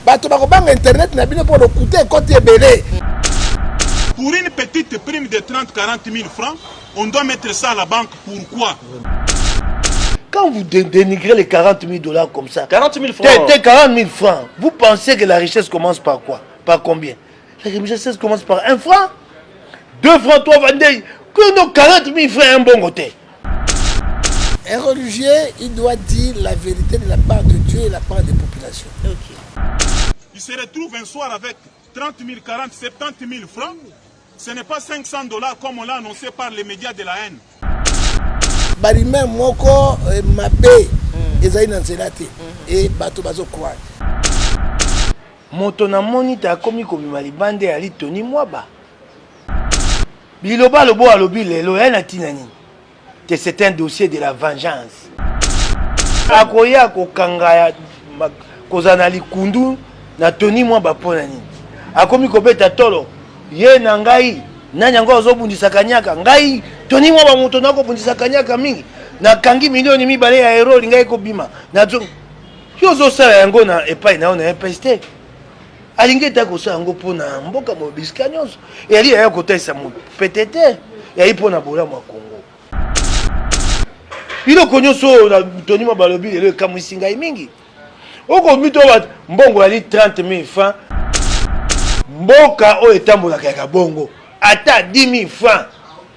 bato bakobanga internet na bino pour le coûter côté belé. Pour une petite prime de 30-40 000 francs, on doit mettre ça à la banque. Pourquoi? Quand vous dénigrez les 40 000 dollars comme ça, 40 000 francs. 40 000 francs, vous pensez que la richesse commence par quoi? Par combien? La richesse commence par 1 franc, 2 francs, 3 francs. Que nos 40 000 francs un bon côté. Un religieux, il doit dire la vérité de la part de Dieu et de la part des populations. Ok. Il se retrouve un soir avec 30 000, 40, 70 000 francs. Ce n'est pas 500 dollars comme on l'a annoncé par les médias de la haine. Barime moko mabe ezali na nzela te et bato bazo croire. Moto na moni ta komi kobima libande ya litoni mwaba. Biloba lobo alobi lelo ya na tinani. Que c'est un dossier de la vengeance. Akoya kokanga ya kozana likundu na toni mwaba pona nini. Akomi kobeta tolo ye na ngai nani yango azobundisa kanyaka ngai toni mwaba moto nako bundisa kanyaka mingi na kangi milioni mibale ya euro lingai ko bima na zo yozo sala yango na epai na ona epeste alingi ta ko sa yango pona mboka mo biskanyos yali ya ko tesa mo petete ya ipona bola mwa Kongo ilo konyoso na toni mwaba lobi le kamwisi ngai mingi oko mito bat mbongo ali 30 000 francs mboka o etambola kaka bongo ata 10 000 francs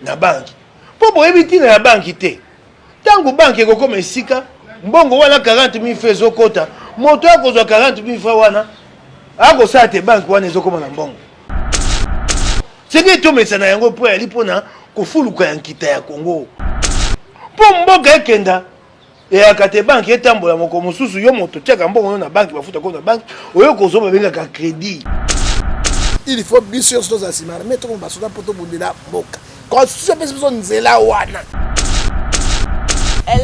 na banki po boyebi tina ya banki te tango banki ekokoma esika mbongo wana 40 000 francs ezokota moto akozwa 40 000 francs wana akosala te banki wana ezokoma na mbongo senge etomesa na yango mpo yali mpona kofuluka ya nkita ya Kongo mpo mboka ekenda eyaka te banki etambola moko mosusu yo moto tiaka mbongo na banki bafuta ko na banki oyo kozwa babengaka crédit. Il faut bien sûr que ça s'imagine mais tout le monde va pour tout bundela mboka. Constitution personne nzela wana.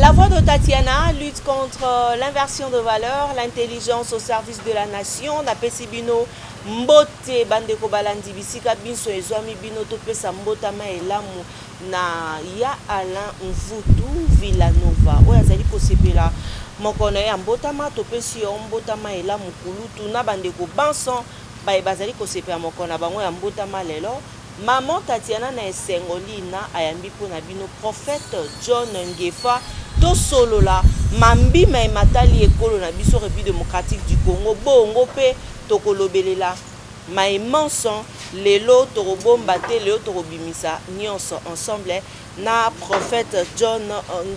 La voix de Tatiana lutte contre l'inversion de valeurs, l'intelligence au service de la nation. Na pesibino mbote bandeko balandi bisika binso ezwami bino to pesa mbota ma elamu na ya Alain Mvutu Villanova. Oya zali kosepela mokona ya mbota ma to pesi yo mbota ma elamu kulutu na bandeko banson ba bazali kosepela mokona bango ya mbota ma lelo. Maman Tatiana na esengolina ayambi pona bino prophète John Ngefa to solola mambi ma matali ekolo na biso République démocratique du Congo bongo pe tokolobelela ma manson lelo torobomba te lelo torobimisa nyonso ensemble na prophète John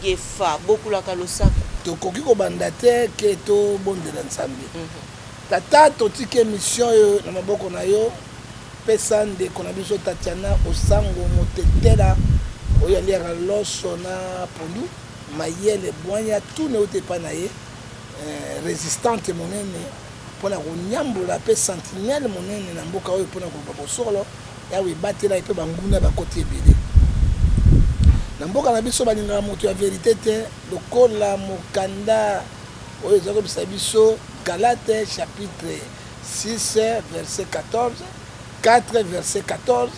Ngefa bokula kalosa tokoki ko bandate ke to bondela nsambi tata totike mission yo na maboko na yo pesa ndeko na biso Tatiana osango motetela oyo aliaka loso na pondu mayele bwanya tune otepa na ye résistante monene mpona konyambola mpe sentinelle monene na mboka oyo mpona koluka bosolo yawe ebatela mpe banguna bakoti ebele na mboka na biso balingaka moto ya verité te lokola mokanda oyo eza kobisa biso Galate chapitre 6 verset 14 4 verset 14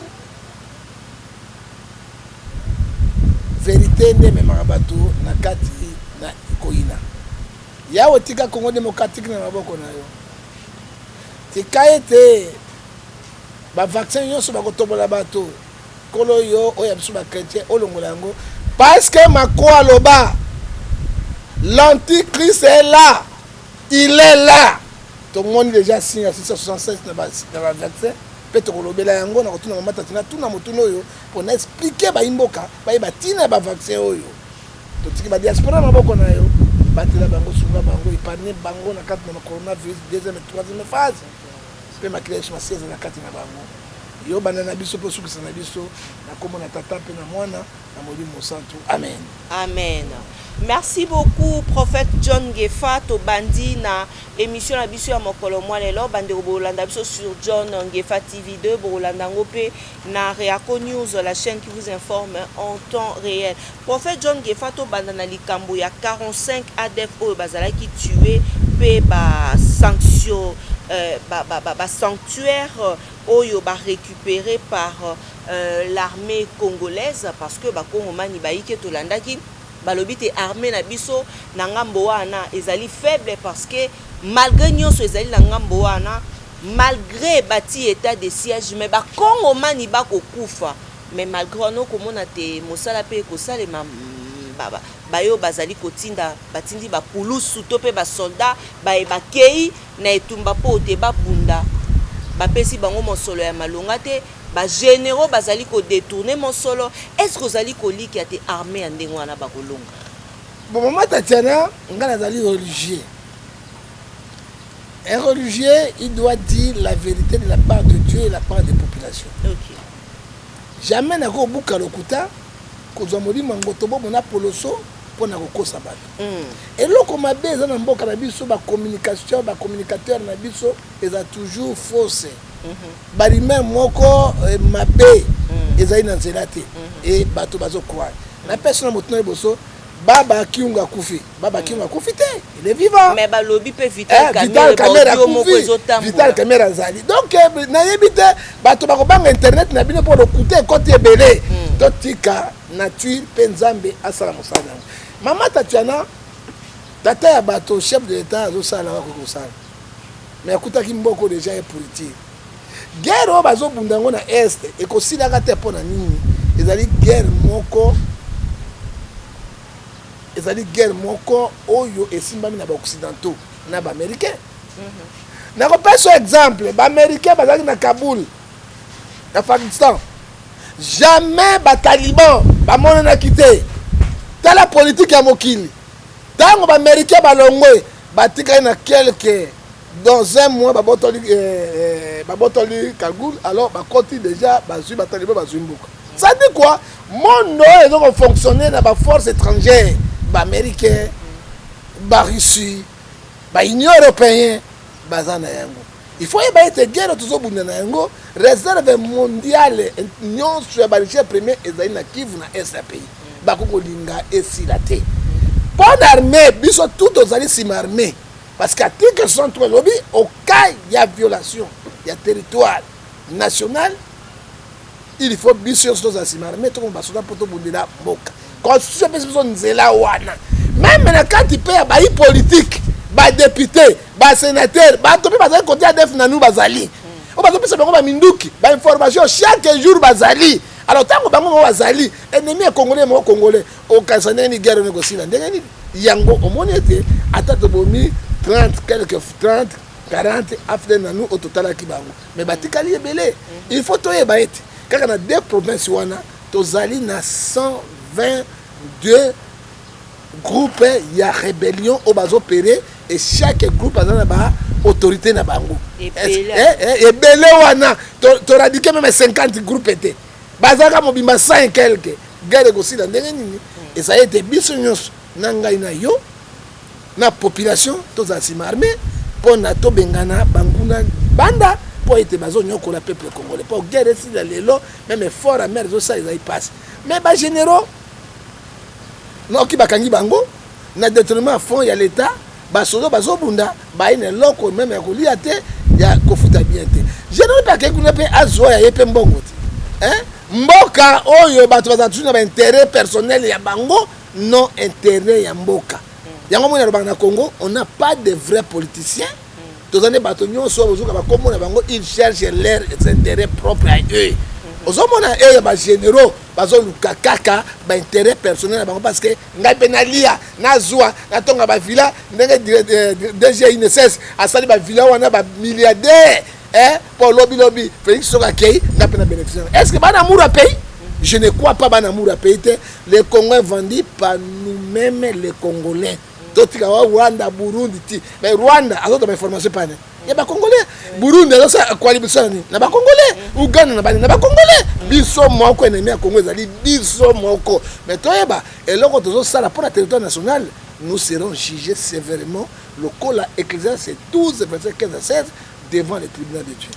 vérité nde memaka bato na kati na koina yawe tika Congo démocratique na maboko na yo tika ete bavaccin nyonso bakotombola bato kolo yo oyo ya biso bakretien olongola yango parce que mako aloba l'antichrist est là, il est là. Tout le monde déjà signé à 676 dans le vaccin. Peut-être que le yango na kotuna mama Tatiana tout na motuno yo pour expliquer ba imboka ba batina ba vaccin oyo. To tiki ba diaspora maboko na yo. Batela bango sunga bango ipane bango na kati na coronavirus deuxième et troisième phase. Pe makile sur 16 na kati na bango. Yo banana biso po sukisa na biso na komo na tata pe na mwana na molimo santu. Amen. Amen. Merci beaucoup prophète John Ngefa to bandi na émission na biso ya mokolo mwa lelo bande bolanda biso sur John Ngefa TV2 bolanda ngope na Reaco News, la chaîne qui vous informe en temps réel. Prophète John Ngefa to banda na likambo ya 45 ADF oyo bazalaki tué pe ba sanction ba sanctuaire oyo ba récupéré par l'armée congolaise parce que ba Congomani ba ike to landaki balobi te armée na biso na ngambo wana ezali faible parce que malgré nyonso ezali na ngambo wana malgré bati état de siège mais ba kongomani bakokufa mais malgré wana komona te mosala pe kosalema bayo bazali kotinda batindi bapulusu to pe basoldat bakei na etumba po te babunda bapesi bango mosolo ya malonga te bagénéraux bazali kodétourner mosolo. Est-ce que ozali koliki te armée ya ndenge wana bakolonga? Bon, maman Tatiana, nga nazali religieux. Un religieux, il doit dire la vérité de la part de Dieu et de la part des populations. Okay. Jamais n'a ko buka lokuta kozwa molimo ngotobo mona poloso pona kokosa bato. Et loko mabe eza na mboka na biso ba communication ba communicateur na biso eza toujours fausse. Barime moko mabe ezali na nzela te et bato bazo croire. Na personne motno eboso Baba Kiunga Koufi. Baba Kiunga Koufi, il est vivant. Mais Balobi peut Vital Caméra Koufi. Vital Caméra Zali. Donc, naïbite, bato bakobanga internet na bino pour le coûter côté belé. Totika nature penzambe asala musala. Mama Tatiana, tata ya bato chef de l'état zo sala wa ko sala. Mais akuta ki mboko déjà est politique. Guerre bazo bundango na est et ko silaka te pona nini. Ezali guerre moko ezali guerre moko oyo esimbami na ba occidentaux na ba américains. Na ko peso exemple ba américains bazali na Kaboul na Pakistan. Jamais ba taliban ba mona na kité. Dans la politique ya mokili. Tango ba américains ba longwe ba tika na quelques dans un mois ba botoli Kaboul alors ba koti déjà ba zui ba taliban ba zui mboka. Ça dit quoi? Mon nom est donc fonctionner dans la force étrangère. Américain, Russie, Union européenne, il faut être guerre tous aux réserve mondiale, Union sur la première et na Kivu na SAPI. Bakoko linga et silate. Pas d'armée, biso tout aux alliés s'armer. Parce qu'à titre centre lobby, au cas il y a violation, il y a territoire national, il faut biso tous à s'armer, tout le monde va pour tout bundela boka. Constitution personne nzela wana même na quand il paye ba politique ba député ba sénateur ba topi bazali côté ADF na nous bazali o bazopi se bango ba minduki ba information chaque jour bazali alors tango bango bazali ennemi congolais mo congolais o kasane ni guerre négocier ndenge ni yango o monete ata to bomi 30 40 after na nous au total ki bango mais batikali ebele il faut toyeba ete kaka na deux provinces wana tozali na 122 groupes, il y a rébellion au bas opéré et chaque groupe a une autorité na bango. Et belé wana, tu radiqué même 50 groupes étaient. Bazaka mobimba 100 quelques. Guerre aussi dans nini et ça a été bisonyos nangai na yo na population tous asima armé pour na to bengana banguna banda pour être bazo nyoko la peuple congolais pour guerre ici dans les lots même fort à mer ça ils passent. Mais ba généraux non qui bakangi bango na détournement fond il y a l'état ba solo bazo bunda ba ine loko même ya kolia te ya kofuta bien te généraux pa ke kuna pe azo ya yepe mbongo te hein mboka oyo bato bazatuna ba intérêt personnel ya bango non intérêt ya mboka yango mona ba na Congo on n'a pas de vrais politiciens tous années bato nyonso bozuka ba komona bango ils cherchent leurs intérêts propres à eux. Ozomona e ba généraux bazo luka kaka ba intérêt personnel bango parce que ngai penalia na zwa na tonga ba villa ndenge DG INSS asali ba villa wana ba milliardaire pour lobby Félix Sokakei na pena bénéficiaire. Est-ce que bana amour à pays? Je ne crois pas bana amour à pays. Les Congolais vendus par nous-mêmes les Congolais. D'autres Rwanda, Burundi, mais Rwanda a d'autres informations pas né. Il y a pas Congolais. Burundi a ça quoi les na ba Congolais. Uganda na ba Congolais. Biso moko ennemi à Congo ezali biso moko. Mais toyeba et loko tozo sala pour la territoire national, nous serons jugés sévèrement. Le col Ecclésiaste 12 verset 15 à 16 devant le tribunal de Dieu.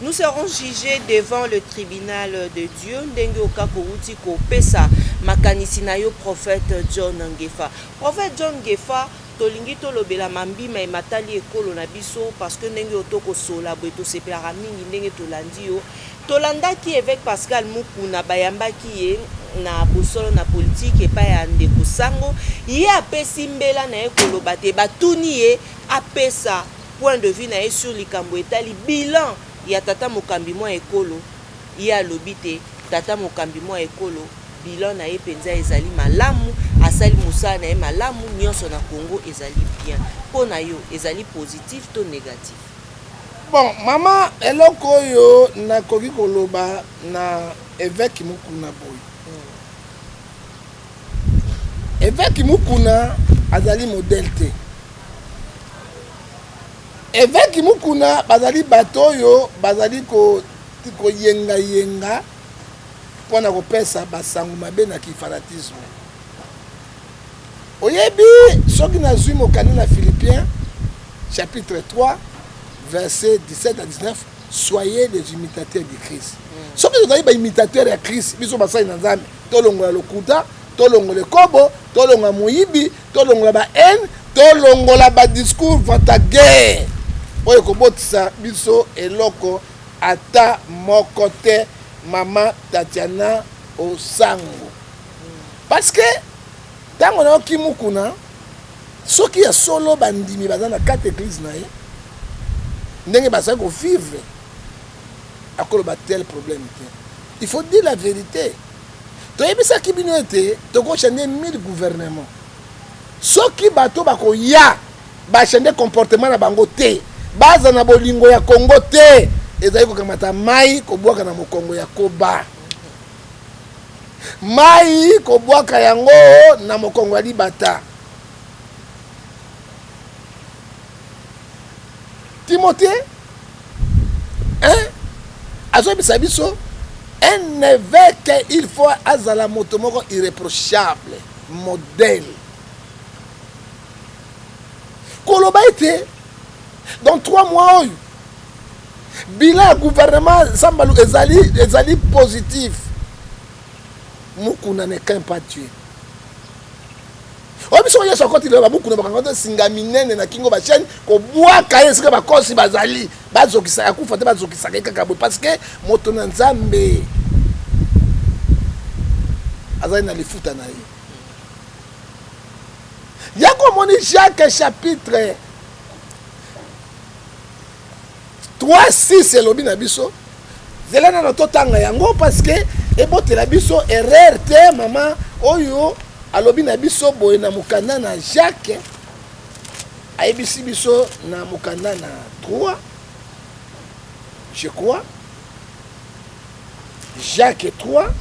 Nous serons jugés devant le tribunal de Dieu. Ndenge okakouti ko pesa makanisi na yo prophète John Ngefa. Prophète John Ngefa tolingi tolobela mambima ematali ekolo na biso parce que ndenge otokosola boye tosepelaka mingi ndenge tolandi yo tolandaki évêque Pascal Mukuna bayambaki ye na bosolo na politique epai ya ndeko sango ye apesi mbela na ye koloba te batuni ye apesa point de vue na ye sur likambo etali bilan ya tata mokambi mwa ekolo ye alobi te tata mokambi mwa ekolo bilan na ye mpenza ezali malamu asali mosala na ye malamu nyonso na Congo ezali bien mpo na yo ezali positif to négatif. Bon mama eloko oyo nakoki koloba na évêque Mukuna boy. Évêque Mukuna azali modèle te. Évêque Mukuna bazali bato oyo bazali ko yenga pona kopesa basango mabe na kifanatisme. Oyebi soki nazwi mokani na Philippiens chapitre 3 verset 17 à 19 soyez des imitateurs de Christ. Soki tozali ba imitateur ya Christ biso basali na Nzambe tolongola lokuta tolongola kobo tolongola moyibi tolongola ba haine tolongola ba discours vanta guerre oyo kobotisa biso eloko ata moko te mama Tatiana Osango parce que tango na oki Mukuna soki ya solo bandimi baza na 4 églises na ye ndenge basali ko vivre akoloba tel problème te. Il faut dire la vérité. Toyebisaki bino ete tokochande 1000 gouvernements soki bato bakoya bachande comportement na bango te baza na bolingo ya Congo te ezali kokamata mai kobwaka na mokongo ya koba mai kobwaka yango na mokongo ya libata. Timothée azobisa biso un évêque il faut azala moto moko irréprochable modèle koloba ete dans 3 mois oyo bilan ya gouvernement sambalu ezali positif. Mukuna ne craint pas Dieu. Oyo biso yeso akoti leba Mukuna bakango singa minene na kingo ba chaîne ko bwaka esika bakosi bazali bazokisa akufa te bazokisa kaka bo parce que moto na Nzambe azali na lifuta na ye. Yako moni Jacques chapitre 3:6 elobi na biso zelana na totanga yango parce que ebotela biso erreur te mama oyo alobi na biso boye na mokanda na Jacques ayebisi biso na mokanda na 3 je crois Jacques 3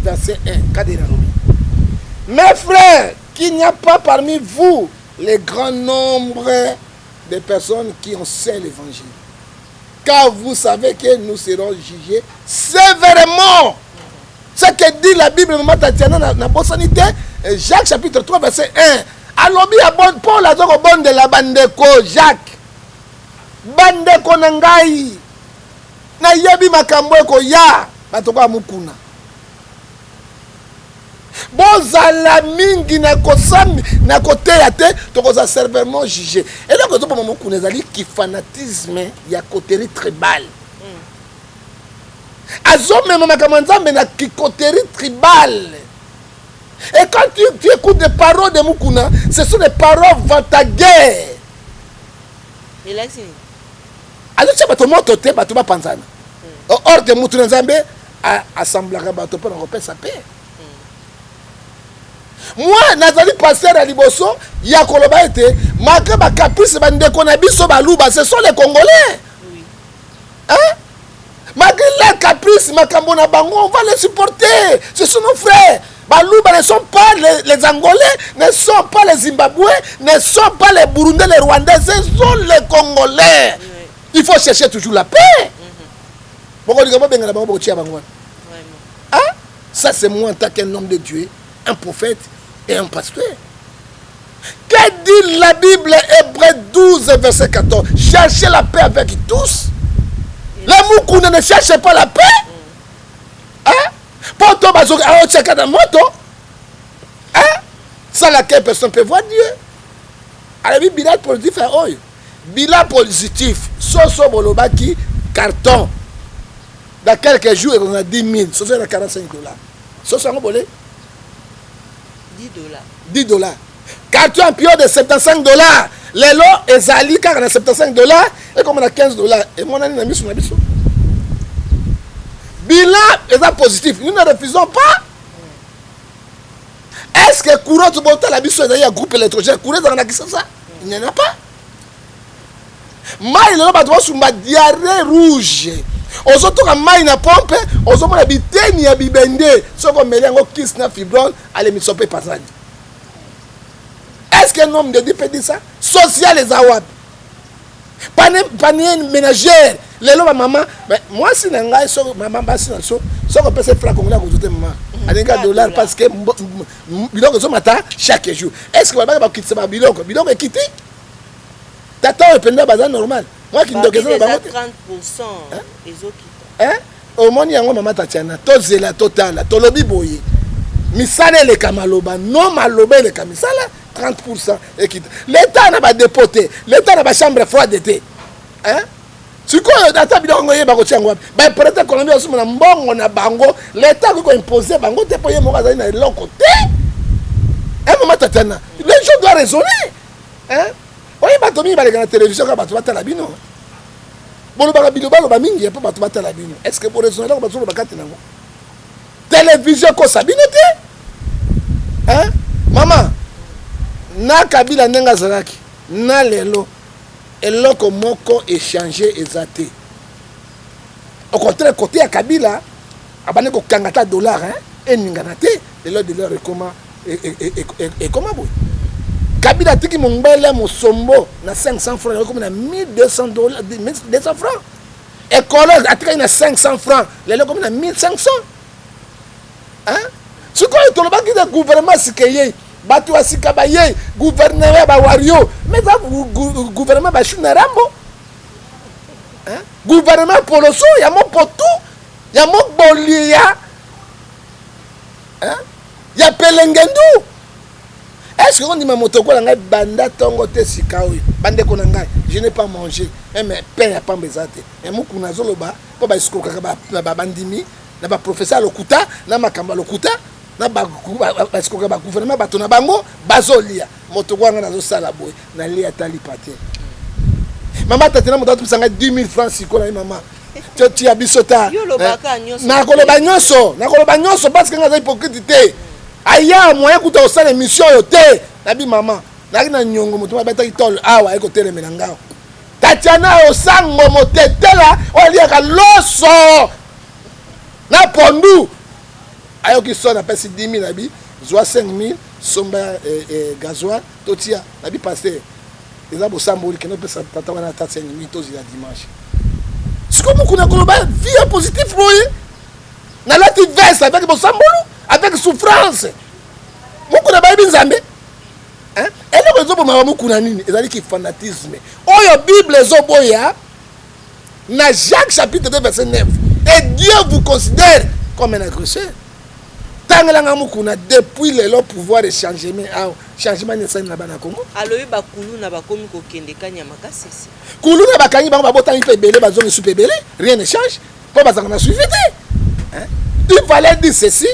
verset 1 kadena lobi mes frères qu'il n'y a pas parmi vous les grands nombres de personnes qui ont saint l'évangile car vous savez que nous serons jugés sévèrement. Ce que dit la Bible, Maman Tatiana, na Bossanité, Jacques chapitre 3, verset 1. Alobi a bon Paul a dit au bon de la bandeko Jacques. Bandeko nangai. Na yebi makambo ko ya. Batoko Mukuna. Bozala mingi na kosami na kote ya te tokoza sévèrement jugé. Et donc to Maman Mukuna zali ki fanatisme ya coterie tribal. Azome makambo Nzambe na kikoterie tribal. Et quand tu écoutes des paroles de Mukuna, ce sont des paroles vantaguées. Il a dit. Alors tu vas te montrer bato ba panzana. Or de Mukuna Nzambe assemblera bato pour repérer sa paix. Moi nazali pasteur à Liboso ya koloba ete makaba caprice bandeko na biso baluba ce sont les Congolais. Oui. Hein? Malgré les caprices, makambo na bango, on va les supporter. Ce sont nos frères. Balouba ne sont pas les Angolais, ne sont pas les Zimbabwéens, ne sont pas les Burundais, les Rwandais, ce sont les Congolais. Oui. Il faut chercher toujours la paix. Hein? Ça c'est moi en tant qu'un homme de Dieu, un prophète et un pasteur. Que dit la Bible, Hébreux 12, verset 14? Cherchez la paix avec tous. Les Mukuna ne cherchent pas la paix. Hein? Sans laquelle personne ne peut voir Dieu. alobi bilan positif ya oyo bilan positif soso bolobaki carton dans quelques jours on a 10 000 soso na 45 $. Soso yango bolé $10. Carton en pio de $75. Lelo ezali kaka na $75 et comme on a $15 et mon ami na biso bilan est positif. Nous ne refusons pas. Est-ce que courant tout bon temps la biso ezali ya groupe électrogène courant dans la ça? Il n'y en a pas. Mai lelo bato basumba diarrhée rouge. Ozotoka mai na pompe, ozomona biteni ya bibende, soko meli yango kiss na fibrone, ale misope pasadi. Est-ce qu'un homme de Dieu peut dire ça? Social les awab. Panier ménagère. Les lois maman, moi si n'engaille so maman basi na so qu'on peut se faire comme là que maman. À $1 parce que biloko que so matin chaque jour. Est-ce que maman va quitter ça biloko est quitté? Tata est pendant bazar normal. Moi qui ndoke ça ba 30% les autres hein? Au monde yango maman Tatiana, tozela total, tolobi boye. Misala le kamaloba, non maloba le kamisala 30% et quitte. L'État n'a pas dépoté, l'État n'a pas chambre froide d'été. Hein? Si quoi data bidongo yeba ko tiangwa, ba peut-être Colombie aussi na mbongo na bango, l'État ko imposer bango te poye mo kazali na loko te. Un moment Tatiana, les gens doivent raisonner. Hein? Oyi batomi ba la télévision ka bato batala bino. Bolo ba biloba ba mingi pa bato batala bino. Est-ce que pour raisonner ko bato ba kati nango? Télévision ko sabino te? Hein? Maman, na Kabila nenga zalaki, na lelo, eloko moko échanger ezate. Au contraire, côté à Kabila, abane ko kangata $, hein? Et ninganate, lelo de leur comment et comment boy? Kabila tiki mombele mosombo na 500 francs, comme na $1,200, 1,200 francs. École atika na 500 francs, lelo comme na 1,500. Hein? Ce qu'on est le banque de gouvernement sikeye, batu asika baye, gouvernement ba wario, mais ça gouvernement ba chunarambo. Hein? Gouvernement poloso, ya mo potu, ya mo bolia. Hein? Ya pelengendu. Est-ce qu'on dit ma moto ko nga banda tongo te sikaoy, bande ko ngai, je n'ai pas mangé, mais pain ya pas bezate. Et mo kuna zoloba, ko ba isko kaka ba bandimi. Na ba professeur lokuta na makamba lokuta na ba parce que ba gouvernement bato na bango bazolia moto kwanga nazo sala boy na lia tali pate mama tatena moto tusanga 10 000 francs siko na mama tu abisota na koloba nyonso parce que ngaza hypocrite te aya moyen kuta osala émission yo te na bi mama na kina nyongo moto ba ta kitol awa eko telemela ngao Tatiana osango motetela oliaka loso na pondu ayo ki so na pesi 10 000 nabi zwa 5 000 somba gasoil totia nabi passer eza bosamboli que no pesa tata wana ta 5 000 tozi la dimanche siko mukuna koloba vie positif boye na lati veste avec bosambolo avec souffrance mukuna ba binzambe hein ele ko zo boma mukuna nini ezali ki fanatisme oyo bible zo boya na Jacques chapitre 2 verset 9. Et Dieu vous considère comme un agresseur. Tangalanga mukuna depuis le pouvoir de changement de scène na Congo. Aloyi bakulu na bakomi ko kende kanya makasisi. Kulu na bakanyi bango babotani pe belé bazongi soupe belé, rien ne change. Pas bazanga na suivi. Hein? Il fallait dire ceci,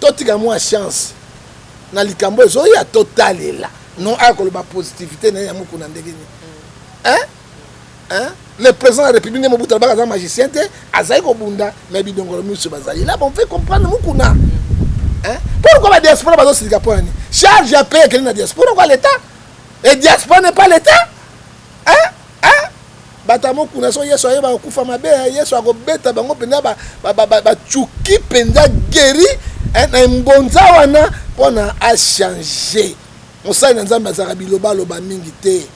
totika moi chance. Na likambo ezo ya total là. Non akoloba positivité na ya mukuna ndegeni. Hein? Hein? Le président de la République de Mobutu Bagaza magicien azaï kobunda mais bidongolo musu bazali là on fait comprendre mukuna hein pourquoi la diaspora bazo Singapour ni charge à payer que la diaspora quoi l'état et diaspora n'est pas l'état hein batamo kuna so yeso yeba kufa mabe yeso akobeta bango penda ba chuki penda guéri na mbonza wana pona a changer on sait nzamba za biloba loba mingi te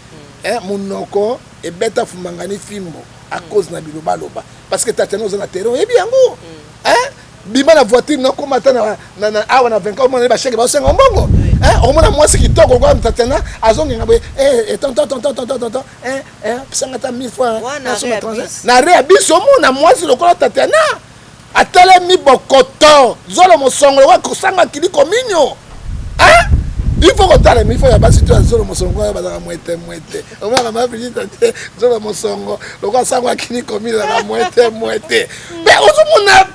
hein monoko et beta fumangani fimbo à cause na biloba loba parce que Tatiana na terrain et bien go hein bima la voiture na komata na awa na 20 ans on ba chèque ba senga mbongo hein on mona mwasi kitoko kwa Tatiana azongi ngabwe tonton hein pisanga 1000 fois na rea biso mona mwasi lokola Tatiana atala mi bokoto zolo mosongo wa kusanga kiliko minyo hein il faut que il faut y avoir situation sur le mosongo ya bazaka moite on va ma visite sur le mosongo le quoi ça qui comme la moite mais ozomona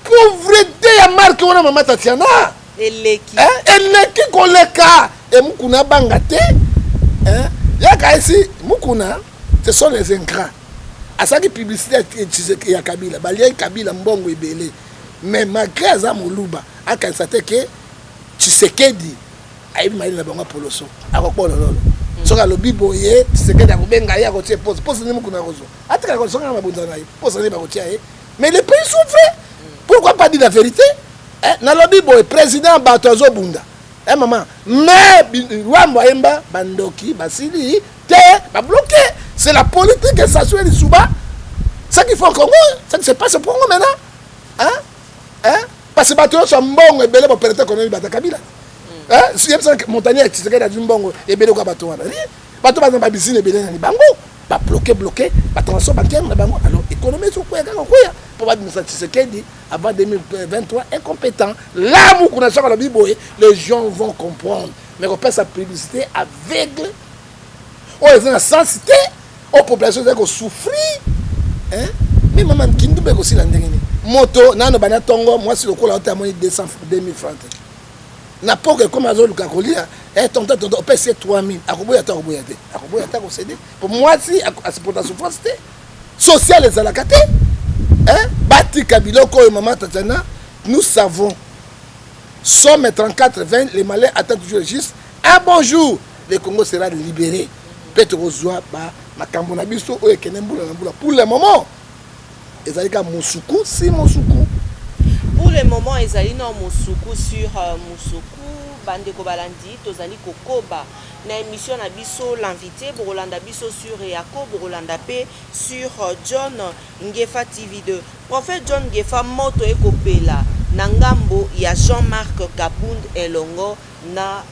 pauvreté ya marque wana mama Tatiana eleki koleka et mukuna banga te hein yaka ici mukuna ce sont les ingrats asaki publicité ya Kabila balia Kabila mbongo ebele mais malgré aza moluba akanisa te ke Tshisekedi ayibi maili na bango poloso akokbola lolo soka lobi boye Tshisekedi akobenga ye akotie pose ni mukuna kozo atika ko soka mabunza na ye pose ni bakotia ye mais le pays souffre. Pourquoi pas dire la vérité? Na lobi boye président Batozo Bunda maman mais roi Mwemba bandoki basili te ba bloqué. C'est la politique et ça suit Souba. Ça qu'il faut au Congo, ça qui se passe au Congo maintenant. Hein? Parce que Batozo sont bons et belé pour permettre économique Bata Kabila. Si y a ça montagnard qui se gagne dans bongo et belé quoi Bato wana. Bato ba na bisine belé na bango, ba bloqué, ba transformer bancaire na bango. Alors économie sur quoi pour pas dire Tshisekedi avant 2023 incompétent. Là où on a sur la Bible, les gens vont comprendre. Mais on fait sa publicité aveugle. On est dans la sensité. On population qui souffrir. Hein? Mais maman qui nous peut aussi l'année. Moto, nano bana tongo, moi si le coup là on a 200 2000 francs. Na pas que comme azol kakolia, tonton on paye 3000. Akoboya ta ko céder. Pour moi si à ce pour ta souffrance social les alakate. Hein? Bati Kabiloko et Maman Tatiana, nous savons. Somme 34-20, les Malais attendent toujours le juste. Un bon jour, le Congo sera libéré. Peut-être aux oies, ma Kambonabiso, ou Ekenembula. Pour le moment, ils allaient à Moussoukou, c'est Moussoukou. Pour le moment, ils allaient dans Moussoukou sur Moussoukou, Bandeko Balandi, Tozali Kokoba. Na émission na biso l'invité Borolanda biso sur Eako Borolanda P sur John Ngefa TV2. Prophète John Ngefa moto ekopela na ngambo ya Jean-Marc Kabund elongo na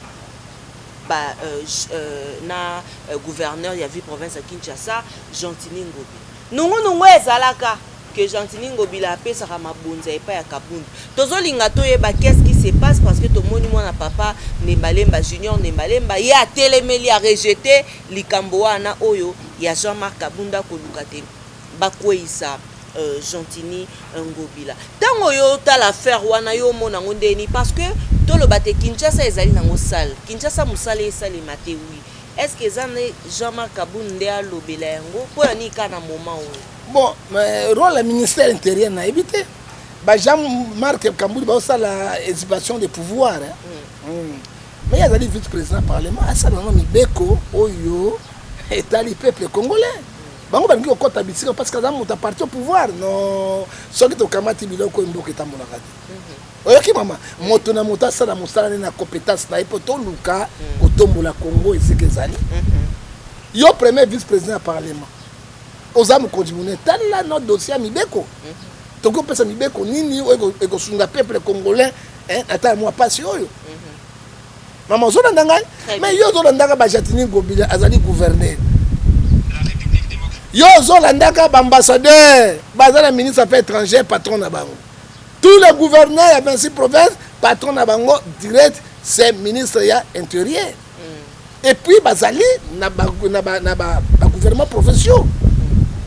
gouverneur ya ville province ya Kinshasa Gentili Ngobi. Nungu ezalaka que Gentili Ngobi la paix sera mabunza et pas ya Kabund. Tozolinga toyeba qu'est-ce qui se passe parce que tomoni mwana papa Nembalemba Junior Nembalemba ya telemeli a rejeté likambo wana oyo ya Jean-Marc Kabunda kolukate bakweisa Gentili Ngobi la. Tango yo ta l'affaire wana yo mona ngondeni parce que toloba te Kinshasa ezali nango sale. Kinshasa musale esale mate oui. Est-ce que Jean-Marc Kabunda lobela yango po ni kana moment oyo? Bon, mais rôle du ministère intérieur n'a évité. Jean-Marc Kabunda va aussi la exhibition des pouvoirs. Mais il y a des vice-présidents du Parlement. Ça, non, Mibeko, Oyo, État du peuple congolais. Bango bangi ko kota bisika parce que ça monte parti au pouvoir. Non, ce qui to kamati biloko mboka etambola kati. Oyo ki mama, moto na mota ça na mosala na compétence na ipoto luka kotombola Congo ezeke zali. Yo premier vice-président du Parlement. Ozamu konjimune tala notre dossier Mibeko. Toko pesa Mibeko nini eko sunga peuple congolais ata moi pas oyo. Maman zo ndanga mais yo zo ndanga ba Gentili Ngobi azali gouverneur. Yo zo ndanga ba ambassadeur, bazala ministre affaires étrangères patron na bango. Tous les gouverneurs à 26 provinces patron na bango direct c'est ministre ya intérieur. Et puis bazali na ba gouvernement professionnel.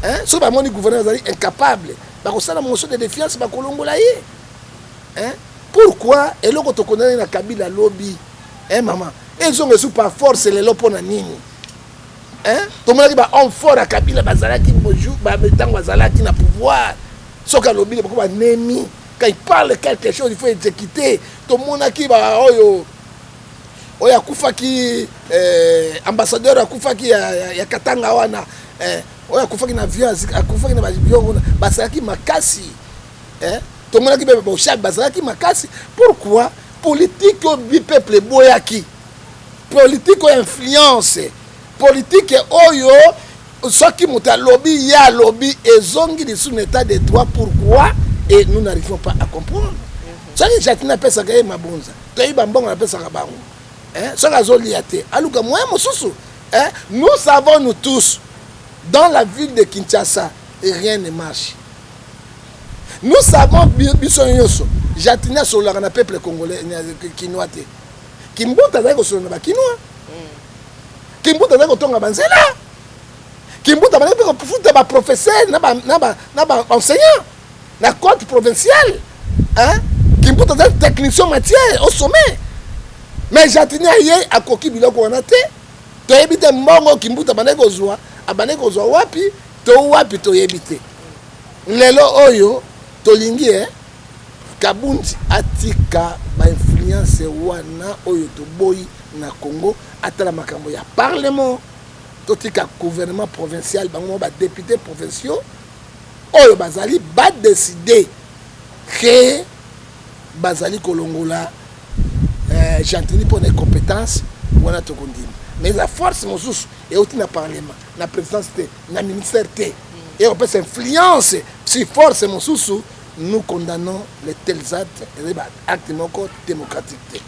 Hein? Si le gouvernement est incapable, il y a une motion de défiance. Hein? Pourquoi? Et là, quand on connaît la Kabila lobby, hein, maman? Ils ont reçu par force les lopes na nini. Hein? Tout le monde dit on fort à Kabila, bazalaki bonjour, bazalaki bazalaki na pouvoir. Sauf que lobby, quand il parle quelque chose, il faut exécuter. Tout le monde a qui va oyo akufaki ambassadeur akufaki ya Katanga wana oyo akufaki na violence akufaki na babion basalaki makasi to mona ki beba chak basalaki makasi. Pourquoi? Politique du peuple boyaki, politique influence, politique oyo soki muta lobby ya lobby ezongi de sous état de droit. Pourquoi? Et nous n'arrivons pas à comprendre. Ça que j'ai n'a pas ça que mabonza to iba mbongo na pesa ka bango. Nous savons nous tous, dans la ville de Kinshasa, rien ne marche. Nous savons, j'attendais sur le peuple congolais, Kimbuta azali kosolo na bakinois. Kimbuta azali kotonga banzela. Kimbuta azali kofuta baprofesseur na baenseignant na côte provinciale. Kimbuta azali technicien matière au sommet. Mais Jatini aye akoki biloko wana te. Toyebi te mbongo Kimbuta abandaki kozwa wapi toyebi te. Lelo oyo tolingi Kabundi atika ba influence wana oyo toboyi na Congo atala makambo ya parlement totika gouvernement provincial bango ba députés provinciaux oyo bazali ba décider que bazali kolongola Jantini pour les compétences wana tokondima. Mais la force mosusu et aussi na parlement na présidence na ministère et on peut s'influence si force mosusu. Nous condamnons les tels actes et les actes démocratiques.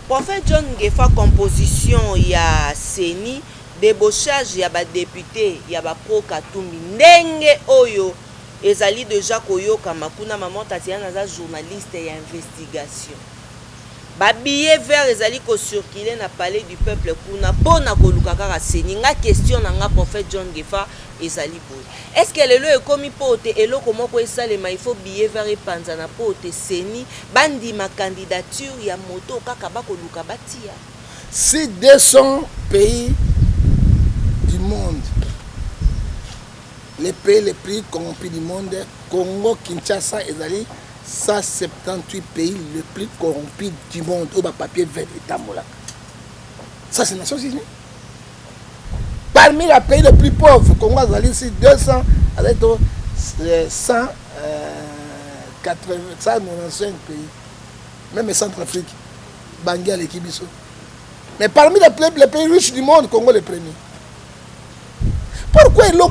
Prophète John Ngefa, composition, il y a Seni, débauchage, il y a des députés, il y a des pro-Katumbi. Nenge Oyo, ezali déjà Koyo Kamakuna, maman Tatiana, journaliste et investigation. Babillet vert ezali ko circuler na palais du peuple kuna pona koluka kaka Seni. Nga question na nga prophète John Ngefa ezali boy. Est-ce que lelo ekomi pote eloko moko esalema il faut billet vert epanza na pote Seni bandi ma candidature ya moto kaka bakoluka batia. Si 200 pays du monde, les pays les plus corrompus du monde, Congo, Kinshasa ezali 178 pays les plus corrompus du monde au papier vert et tambola. Ça c'est Nations Unies. Parmi les pays les plus pauvres, Congo a 200, 195 pays, même Centrafrique, Bangui à l'équipe. Mais parmi les pays riches du monde, Congo est le premier. Pourquoi il y a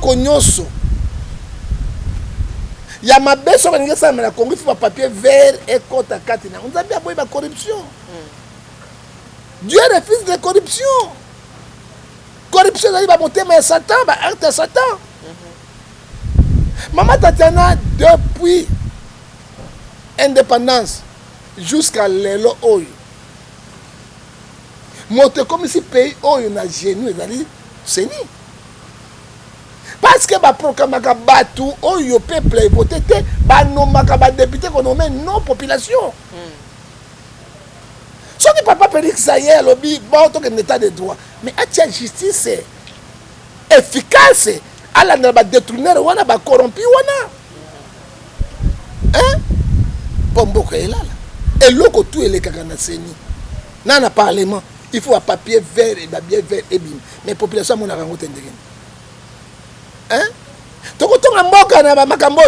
il y a ma baisse sur la Congo, il faut un papier vert et côte à 4. On a bien la corruption. Dieu refuse la corruption. Corruption, il va monter, mais Satan, acte Satan. Maman Tatiana, depuis indépendance jusqu'à l'élo oyo, monte comme si pays oyo na genou, c'est ni. Parce que ba proclamaka batu oyo peuple voté te ba nomaka ba député qu'on nomme non population. Ce qui papa Félix Sayer lobby bon to que état de droit mais atia justice efficace ala na ba détourner wana ba corrompu wana. Hein? Pomboko elala. Et loko tout ele kaka na Seni. Na na parlement, il faut un papier vert et ba bien vert et bim. Mais population mona rango tendegen. Hein? Toko tonga mboka na makambo.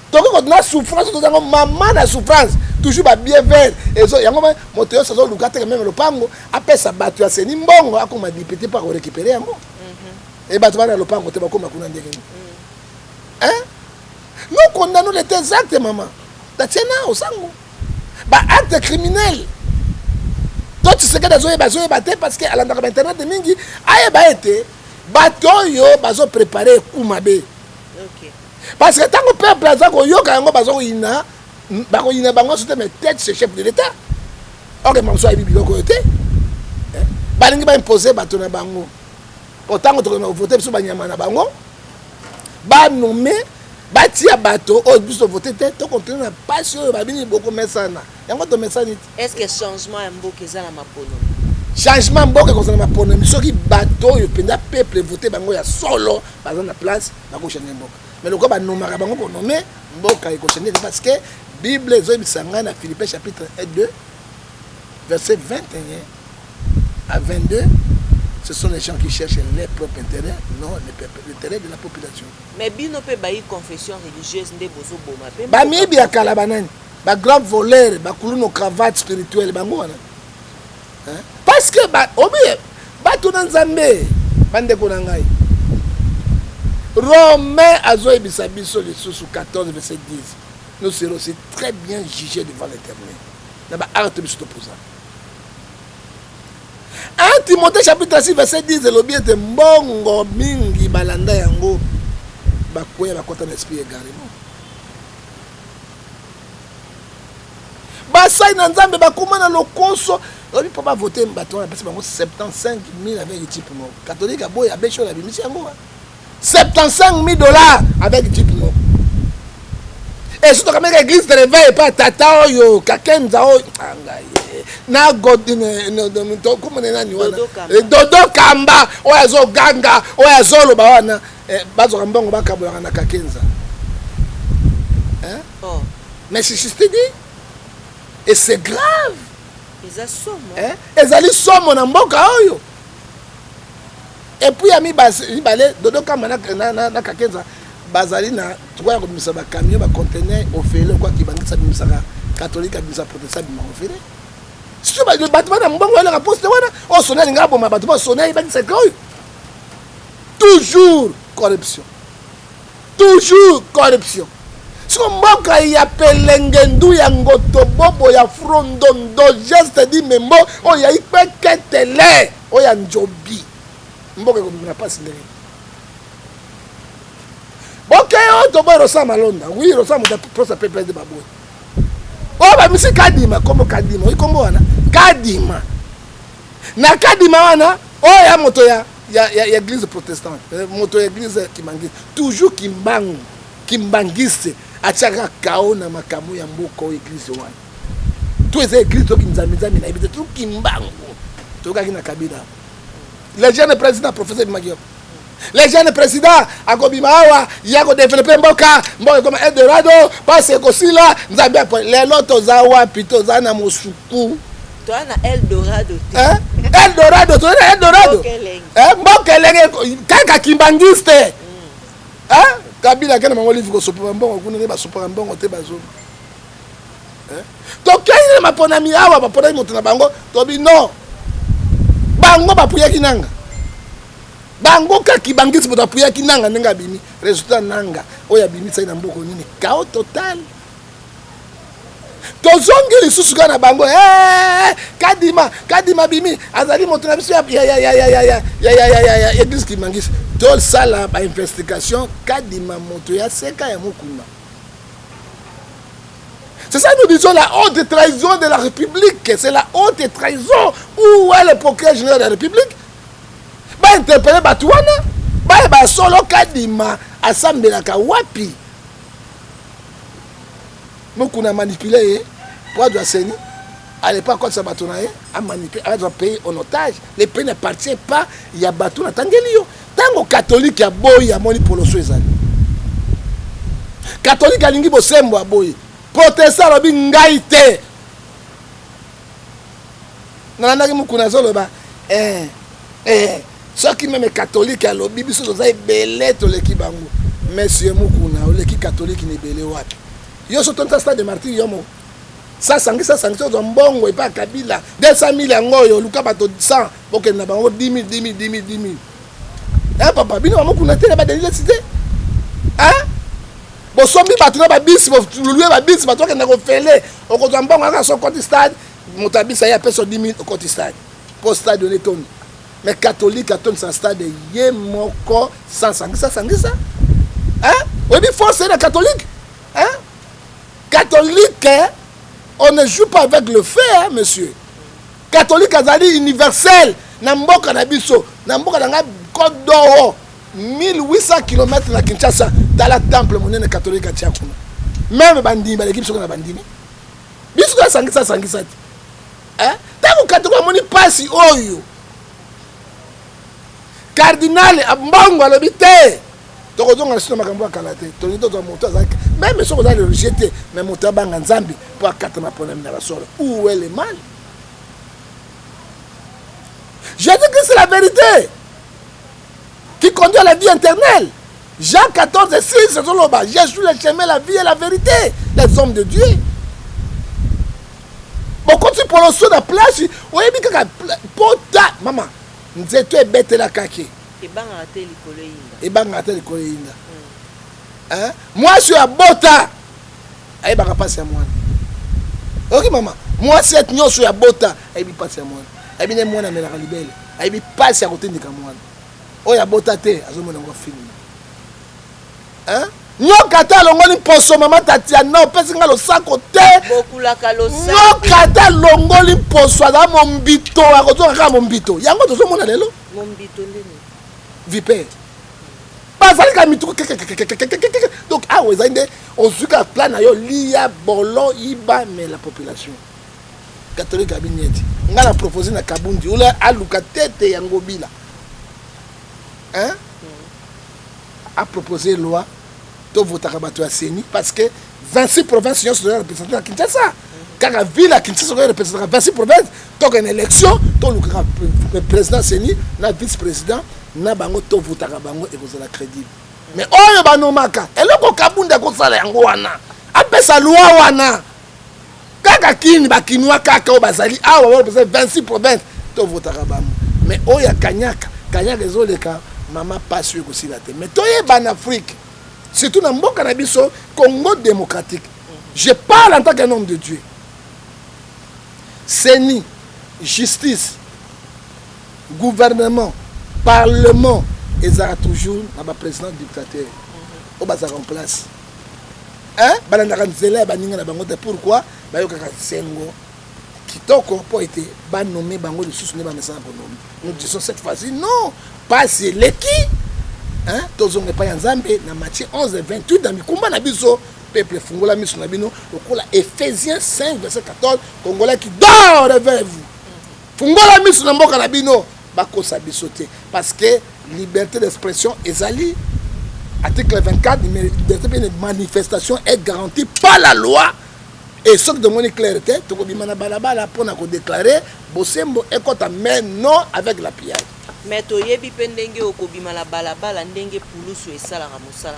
Toko na souffrance to maman na souffrance toujours ba bien vert et so yango moto ça zo lukate même le pango après ça batu ya Seni mbongo akoma député pas récupérer yango. Et batu bana le pango te ba koma kuna ndenge. Hein? Nous condamnons les tels actes maman. Tatiana au sango. Ba acte criminel. Toi tu sais que dazo baté parce que à l'endroit internet de mingi aye ba été bato yo bazo préparer kumabe. OK. Parce que tant que peuple azako yoka yango bazo ina bako ina bango soute mais tête ce chef de l'état. OK mamso ayi biloko yote. Balingi ba imposer bato na bango. Autant que to voter biso banyama na bango. Ba nommer batia bato o biso voter tête to continuer na passion ba bini boko mesana. Yango to mesani. Est-ce que changement mboka ezala mapono? Changement mboka kozana mapono soki bato yo penda peuple voter bango ya solo baza na place na ko changer mboka. Mais le ba nomaka bango ko nommer mboka ko changer parce que Bible ezobisanga na Philippiens chapitre 2 verset 21 à 22. Ce sont les gens qui cherchent leur propre intérêt, non l'intérêt de la population. Mais bino pe bayi confession religieuse nde bozo boma pe. Ba mibi ya kala banani. Ba grand voleur, ba kuluno cravate spirituelle bango wana. Hein? Parce que ba obi ba to nzambe bande ko ngai. Romains azo ebisa biso le sous 14 verset 10. Nous serons aussi très bien jugés devant l'Éternel. Na ba acte biso to posa. 1 Timothée chapitre 6 verset 10 le bien de mbongo mingi balanda yango bakoya bakota na esprit également. Basai na nzambe bakoma na lokoso obi po ba voter bato na pesa bango 75 000 avec type moko catholique aboy abecho la bimisi yango 75 000 dollars avec type moko et surtout quand même l'église de réveil pas tata oyo kakenza oyo na godin no comme on est nani wana dodo kamba oyo zo ganga oyo zo loba wana bazo kambongo bakabola na kakenza hein oh mais c'est juste dit et c'est grave eza somo hein ezali somo na mboka oyo et puis ami bale dodo kamba na kakenza bazali na tukwa ko bimisa ba camion ba conteneur ofele kwa kibangisa bimisa catholique bimisa protestant bimisa ofele surtout ba bâtiment na mbongo wala poste wana o sona linga bo ma bâtiment sona ibangisa ko toujours corruption so mboka ya pelengendu ya ngoto bobo ya frondondo geste di membo o ya ipeketele o ya njobi mboka ko bimina passe ndenge ok to boy rosa malonda oui rosa mo da prosa pepe de baboy o ba misi kadima komo kadima ikombo wana kadima na kadima wana o ya moto ya église protestante moto ya église kimangisi toujours kimbangise achaka kao na makamu ya mboko église wana to eza église to kinzamizami na ibite tout kimbangu to kaki na kabila le jeune président professeur Magio les jeunes présidents à Gobimawa, il y a développé Mboka comme Eldorado, parce que aussi là, les lotos Zawa, Pito Zana Mosuku. Toi, na Eldorado. Hein? Eldorado, toi, Eldorado. Mbokelenge, Kaka Kimbangiste. Hein? Kabila, quand on livre au Sopambon, on connaît pas Sopambon, on te bazo. Hein? Donc, quand il m'a pona miawa, m'a pona motona bango, tobi non. Bango, ba puya kinanga. Bango kaki bangisi boto apuya ki nanga nenga bimi résultat nanga oya bimi sai na mboko nini chaos total tozongi lisusu kana bango kadima bimi azali moto na biso ya église ki mangisi tol sala ba investigation kadima moto ya seka ya mukuma. C'est ça nous disons la haute trahison de la République, c'est la haute trahison. Où est le procureur général de la République? Ba interpeller batuana ba solo kadima asambelaka wapi mokuna manipuler pour doit seni à l'époque quand ça batuana a manipuler a doit payer en otage les pays ne partent pas il y a batuna tangelio tango catholique ya boy ya moni poloso ezali catholique alingi bosembo ya boy protestant lobi ngai te nanandaki mokuna zoloba ceux qui même catholique à l'obi biso zo zai belé to leki bango monsieur mukuna o leki catholique ni belé wapi yo so tonta stade de martyr yomo ça sangi to mbongo e pa kabila 200 000 yango yo luka bato 100 boke na bango 10 000 papa bino mukuna tele ba de l'université hein bo sombi bato na ba bis bo lulué ba bis bato ke na ko fele o ko mbongo aka so côté stade motabisa ya peso 10 000 au côté stade pour stade de l'étonne. Mais catholique, à ton stade, yé moko sans sangisa. Hein? Oui, il faut c'est la catholique. Hein? Catholique, hein? On ne joue pas avec le feu, hein, monsieur. Catholique, azali universel. Namboka na biso, namboka na Kodoro, 1800 km na Kinshasa, dans la temple monnaie catholique à Tchakuna. Même bandimi, l'équipe sur la bandimi. Biso sangisa. Hein? Tant que catholique moni passe oyo. Cardinal Mbongo l'habité. Tokozonga sino makambo akalate. Tonito to moto azaki. Même si on va le rejeter, mais moto banga nzambi pour akata mapona na basolo. Où est le mal? Je dis que c'est la vérité qui conduit à la vie éternelle. Jean 14 et 6, c'est Zoloba. Je suis le chemin, la vie et la vérité. Les hommes de Dieu. Bon, quand tu prends le saut de la plage, oui, mais quand pota, maman. Nzeto ebete la kaki. Ebanga te likolo yinda. Hein? Moi je suis à Bota. Ayi baka passe à moi. OK maman. Moi cette nyo sur ya Bota, ayi bi passe à moi. Ayi bi ne mwana mela libele. Ayi bi passe à côté ndika moi. O ya Bota te azomona ngo film. Hein? nyokata longoli poso mama Tatiana opesi nga losako te bokulaka losako nyokata longoli poso aza mombito akozoka kaka mombito yango tozomona lelo mombito ndeni viper bazali ka mituku donc awa eza nde ozwi ka plan na yo lia bolo iba mais la population catholique abinieti nga na proposer na Kabundi ula aluka tete yango bila hein a proposé loi to votaka bato ya Seni parce que 26 provinces nyonso doya représenter na Kinshasa kaka ville ya Kinshasa doya représenter 26 provinces toka une élection to lukaka président Seni na vice président na bango to votaka bango ekozala crédible mais oyo banomaka eloko Kabundi akosala yango wana apesa loi wana kaka kini bakinwa kaka o bazali awa ba représenter 26 provinces to votaka bango mais oyo kanyaka ezoleka mama passe yo kosila te mais toyeba en Afrique surtout dans mboka na biso Congo démocratique je parle en tant qu'un homme de Dieu Seni justice gouvernement parlement ezala toujours na ba président dictateur o bazala en place hein banandaka nzela baninga na bango te pourquoi bayokaka sengo kitoko po été ba nommé bango lisusu ne ba messana pour nommer nous disons cette fois-ci non pas c'est l'équipe hein tozonge pa ya Nzambe na Matthieu 11:28 dans mikumba na biso peuple fungola miso na bino lokola Ephésiens 5:14 congolais qui dort vers vous fungola miso na mboka na bino bakosa biso te parce que liberté d'expression ezali article 24 liberté de manifestation est garantie par la loi et ce que demande clarté to ko bimana balabala pona ko déclarer bosembo ekota mais non avec la pillage mais toyebi pe ndenge okobima la balabala ndenge pulusu esalaka mosala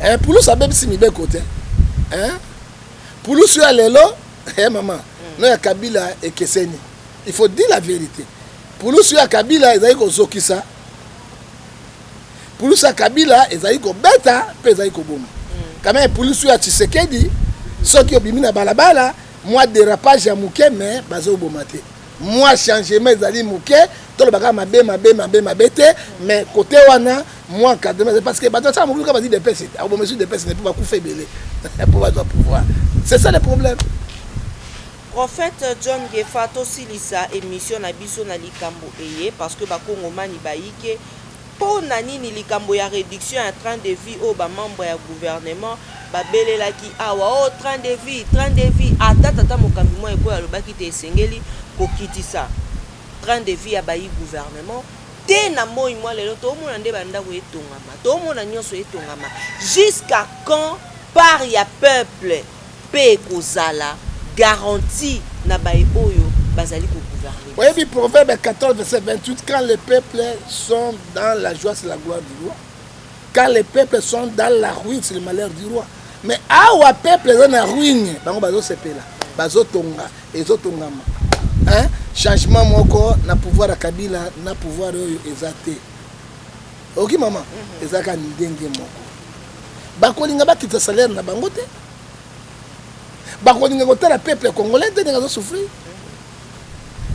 na pulusu abebisi mibeko te pulusu ya lelo maman no ya Kabila ekeseni il faut dire la vérité pulusu ya Kabila ezali kozokisa pulusu ya Kabila ezali kobeta pe ezali koboma quand même pulusu ya Tshisekedi soki obimi na balabala moi dérapage ya muke mais bazoboma te moi changement ezali muke to baka mabe te mais côté wana moi cadre parce que bato ça mobuka bazi de pesi abo monsieur de pesi ne peut pas couper belé pour avoir pouvoir c'est ça le problème. Prophète John Gefato silisa émission na biso na likambo eye parce que bakongomani baike po nini likambo ya réduction ya train de vie au ba membre ya gouvernement babelelaki awa o train de vie atata mokambi mo eko alobaki te esengeli kokitisa train de vie ya bayi gouvernement te na moi moi lelo to mona nde bandako etongama to mona nyonso etongama jusqu'à quand par ya peuple pe kozala garantie na bayi oyo bazali ko gouverner. Oui, puis Proverbe 14:28 quand les peuples sont dans la joie c'est la gloire du roi. Quand les peuples sont dans la ruine c'est le malheur du roi. Mais awa peuple dans la ruine bango bazo sepela bazo tonga ezotongama. Hein? Changement moko na pouvoir ya Kabila na pouvoir oyo ezate. Ok maman, ezaka ndenge moko. Bakolinga bakita salaire na bango te. Bakolinga kotala peuple congolais te nga zo souffrir.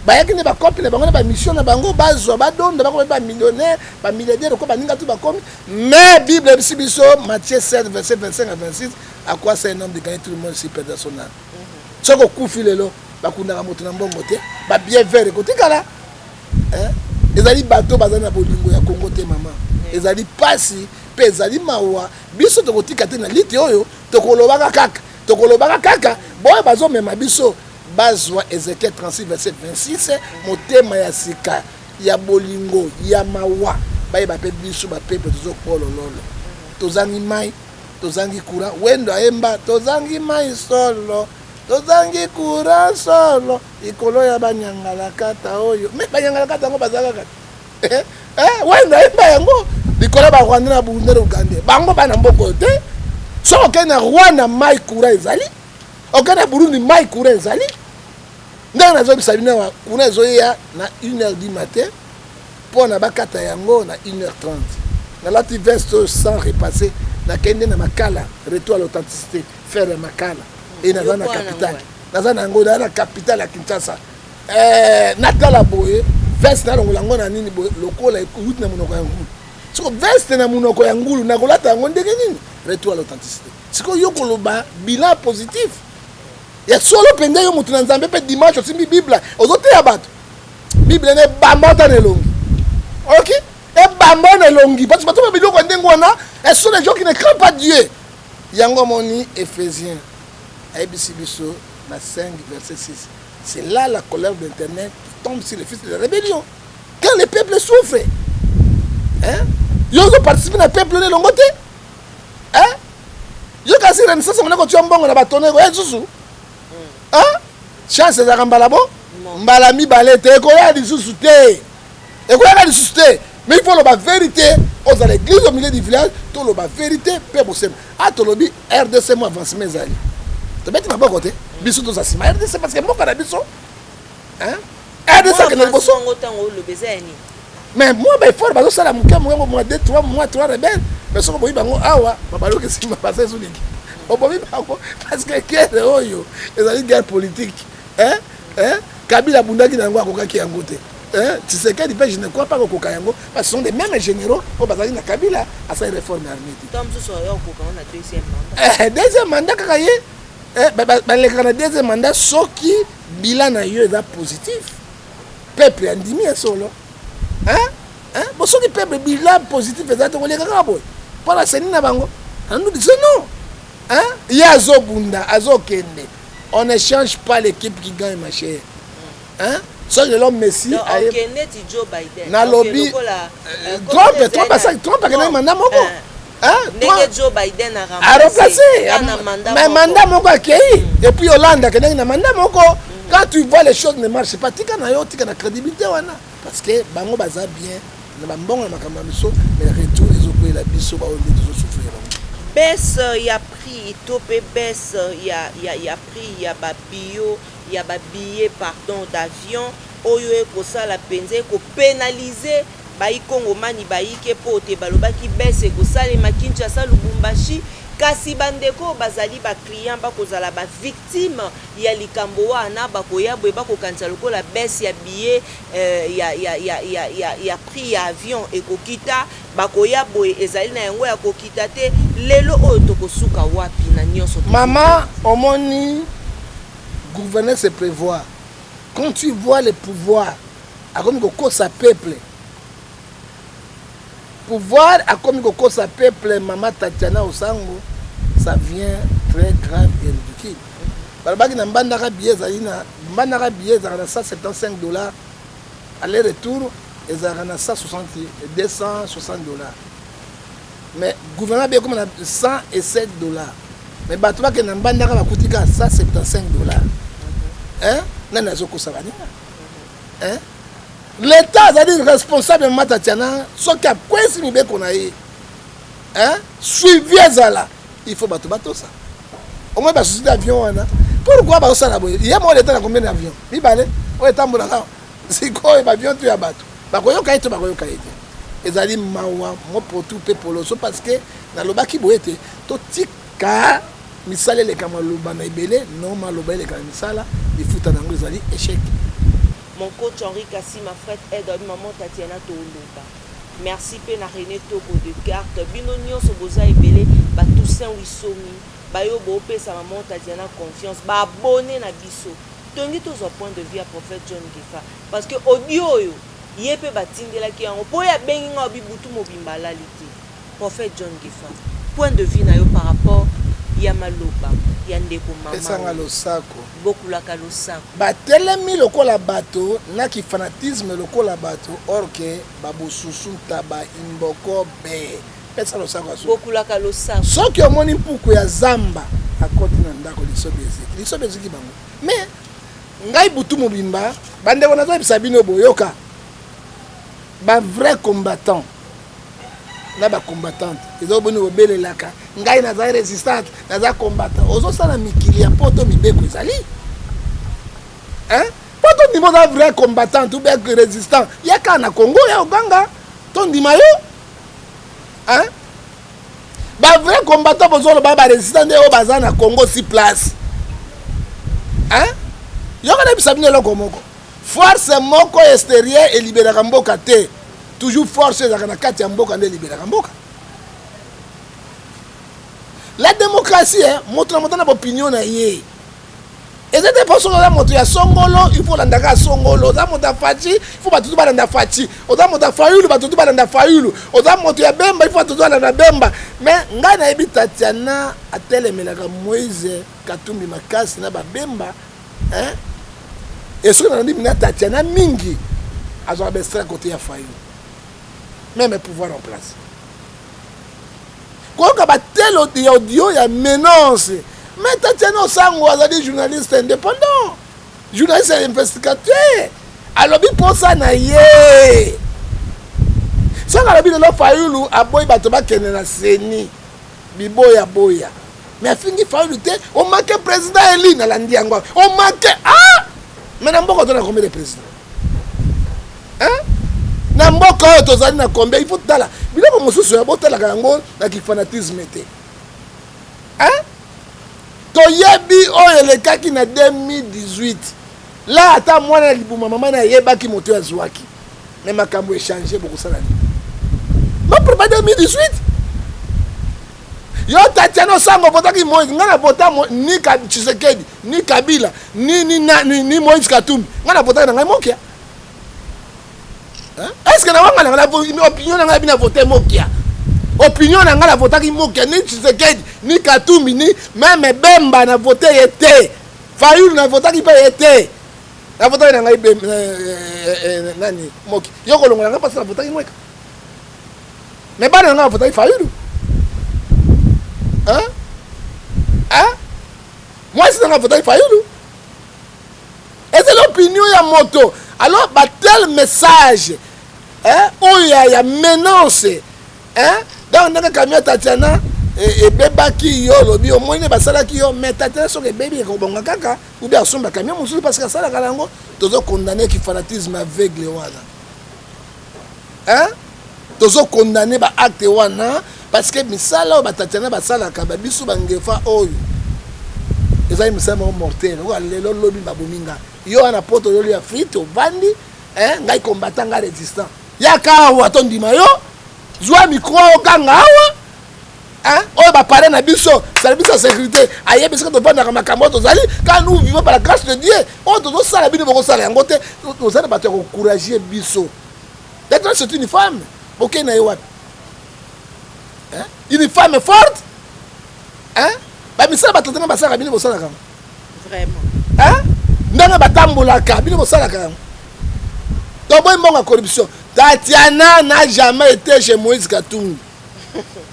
Bayaki ne bakopi na bango na ba mission na bango bazwa badonda bako ba millionnaire, ba milliardaire ko baninga tout bakomi. Mais Bible biso Matthieu 7:25-26 à quoi c'est un homme de gagner tout le monde si perdre son âme. Soko kufi lelo bakundaka moto na mbongo te ba bien vert côté kala hein ezali bato bazana bolingo ya Congo te maman ezali pasi pe ezali mawa biso to kotika te na liti oyo to kolobaka kaka boye bazo mema biso bazwa Ézéchiel 36:26 motema ya sika ya bolingo ya mawa baye ba pe biso ba pepe tozo kolololo tozangi mai tozangi kura wendo ayemba tozangi mai solo tozangi kura solo ikolo ya banyangala kata oyo me banyangala kata ngo bazaka wendo ayemba yango likolo ba Rwanda na Burundi na Uganda bango bana mboko te so okena Rwanda mai kura ezali okena Burundi mai kura ezali ndanga nazo bisabina wa kuna ezoya na 1h du matin pour na bakata yango na 1h30 na lati veste sans repasser na kende na makala retour à l'authenticité faire makala et na zana capitale na zana ngo na capitale ya Kinshasa natala boye veste na longo na nini boye lokola ekuti na munoko ya ngulu so veste na munoko ya ngulu na kolata yango ndenge nini retour à l'authenticité. C'est que yo koloba bilan positif. Ya solo pende yo mutu na nzambe pe dimanche osimbi Bible. Ozote ya bato. Bible ne bambota ne longi. OK? Et bambona longi parce que bato ba biloko ndengo wana, et sont les gens qui ne craignent pas Dieu. Yango moni Éphésiens. ABC biso na 5 verset 6. C'est là la colère d'Internet qui tombe sur les fils de la rébellion. Quand le peuple souffre, hein? Yo participe na peuple ne longote. Hein? Yo kasi renaissance on a ko tuambongo na batoneko ya susu. Hein? Chance za kambala bo? Mbala mi balete ko ya di susu te. Et ko ya di susu te. Mais il faut la vérité aux à l'église au milieu du village, tout la vérité peut bosser. Ah to lobi RDC mo avance mes ali. Tu bête na bon côté. Biso to ça RDC parce que mo kana biso. Hein? RDC que na boso ngotango le bezeni. Mais moi ben fort bazo sala muka moi 2 3 mois 3 rebelle. Mais soko boyi bango awa babalo que si ma passer sous liki. O boyi bango parce que guerre oyo, ezali guerre politique. Hein? Hein? Kabila bundaki na ngo akokaki yango te. Hein? Tu sais que je ne crois pas au Kokayango parce que ce sont des mêmes généraux au Bazali na Kabila à sa réforme armée. Comme ce soit au Kokayango na deuxième mandat. Deuxième mandat kakaye. Le deuxième mandat ce qui bilan na yo est positif. Peuple andimi solo. Hein? Hein? Bon ce qui peuple bilan positif est on les kaka boy. Pour la scène na bango. On nous dit non. Hein? Ya zo bunda, azo kende. On ne change pas l'équipe qui gagne ma chère. Hein? So l'homme Messi a Joe Biden. Na lobby. Trump a gagné mandat moko. Hein? Joe Biden a remplacé. Mais mandat moko a accueilli. Et puis Hollande a gagné mandat moko. Quand tu vois les choses ne marchent pas, tika na yo tika na crédibilité wana parce que bango baza bien. Na bambongo na makamba biso mais retour les opé la biso ba on dit souffrir. Baisse il y a prix topé baisse il y a prix il y a ba bio il y a billet pardon d'avion oyo ekosala penze ko pénaliser bayi kongomani bayi ke pote balobaki baisse ekosala Kinshasa Lubumbashi kasi bandeko bazali ba client bakozala ba victime ya likambo wana bakoya boye bakokanisa lokola baisse ya billet ya prix ya avion ekokita bakoya boye ezali na yango ya kokita te lelo oyo tokosuka wapi na nyonso maman omoni gouverner se prévoir. Quand tu vois le pouvoir, à comme sa peuple, pouvoir à comme sa peuple, maman Tatiana Osango, ça vient très grave et ridicule. Parce que dans billet, ça 175 $. Aller-retour, et ça 260 $. Mais le gouvernement a comme 107 $. Mais bato ba ke na mbandaka ba kutika 175 $. Hein? Nana zoko savani. Hein? L'État a dit responsable de Matatiana, ce qui a kwesi mi be konaye. Hein? Suivi ezala. Il faut bato ça. Au moins ba souci d'avion wana. Pourquoi ba ça la boye? Il y a mon État na combien d'avions? Bi balé, o etambola ka. C'est quoi ba avion tu ya bato? Ba koyo kaite ba koyo kaite. Ezali mawa mo pour tout peuple so parce que na lobaki boyete to tika misala le kamaloba na ibele non maloba le kamisala il faut ta nango ezali échec. Mon coach Henri Kassi ma frère aide maman Tatiana Toloba. Merci pe na René Togo de carte bino nyonso boza ibele ba Toussaint Wisomi ba yo bo pesa maman Tatiana confiance ba abonné na biso. Tongi tous au point de vue à prophète John Gefa parce que audio yo yepe batindela ki yango po ya bengi nga bibutu mobimba lalite. Prophète John Gefa. Point de vue na yo par rapport ya maloba ya ndeko mama esanga losako bokulaka losako batelemi lokola bato na ki fanatisme lokola bato or que babosusu taba imboko be pesa losako aso bokulaka losako soki omoni mpuku ya zamba akoti na ndako lisobeziki bango mais ngai butu mobimba bandeko nazo ebisa bino boyoka ba vrai combattant na ba combattante ezo boni obelelaka ngai na za résistante na za combattant ozo sala mikili ya poto mibeko ezali hein poto ndimo za vrai combattant ou bien résistant yaka na Congo ya Uganda to ndima yo hein ba vrai combattant bozolo ba résistant de o baza na Congo si place hein yo kana bisabine loko moko force moko extérieur et libérer mboka te toujours force za kana kati ya mboka nde libérer mboka la démocratie moto na moto na opinion na ye ezete poso la moto ya songolo il faut landaka songolo za moto fachi il faut batutu balanda fachi oza moto fayulu batutu balanda fayulu oza moto ya bemba il faut batutu balanda bemba mais ngai na yebi Tatiana atelemelaka Moïse Katumbi makasi na babemba hein et ce que na ndimi na Tatiana mingi azwa bestra côté ya fayulu même pouvoir en place quoi ka batel audio ya menace. Mais Tatiana Osango a dit journaliste indépendant, journaliste investigateur. Alors, il pense ça na ye. Ça a dit le Fayulu a boy batoba kenena seni. Biboya boya. Mais fingi Fayulu te, on manque président Eli na landi angwa. On manque mais na mboko tona combien de présidents? Hein? Na mboko tozali na combien il faut tala. Biloko mosusu ya botala kango na ki fanatisme te. Hein? Toyebi oyo elekaki na 2018 là ata mwana libuma mama na yebaki moto ya zwaki mais makambo échanger beaucoup ça là non pour pas 2018 yo Tatiana Osango votaki Moïse ngana vota ni Tshisekedi ni Kabila ni Moïse Katumbi ngana vota na ngai mokia est-ce que na wanga na opinion na ngai bina voter mokia opinion na ngala votaki mokia ni Tshisekedi ni Katumbi ni même Bemba na voté été Fayulu na votaki pa été na votaki na ngai nani moki yoko longo na pas na votaki mweka mais bana na votaki Fayulu moi c'est na votaki Fayulu et c'est l'opinion ya moto alors ba tel message où il y a menace donc ndenge kamia Tatiana ebebaki yo lobi omoni basalaki yo mais Tatiana soki ebebi ekobonga kaka ou bien asomba kamia mosusu parce que asalaka yango tozo condamner ki fanatisme aveugle wana tozo condamner ba acte wana parce que misala oyo Tatiana basalaka babisu bangefa oyo ezali misala mortel oyo lelo lobi babominga yo wana poto yo ya frite obandi ngai combattant nga résistant yaka awa tondima yo zwa micro okanga awa oyo bapare na biso service ya sécurité ayebisi ka tobandaka makambo oyo tozali quand nous vivons par la grâce de Dieu oyo tozosala bino bokosala yango te tozali bato ya kokourager biso maintenant c'est une femme okei na ye wapi une femme forte bamisala bato tena basalaka bino bosalaka yango vraiment ndenge batambolaka bino bosalaka yango toboyi mbongo ya corruption. Tatiana n'a jamais été chez Moïse Katumbi.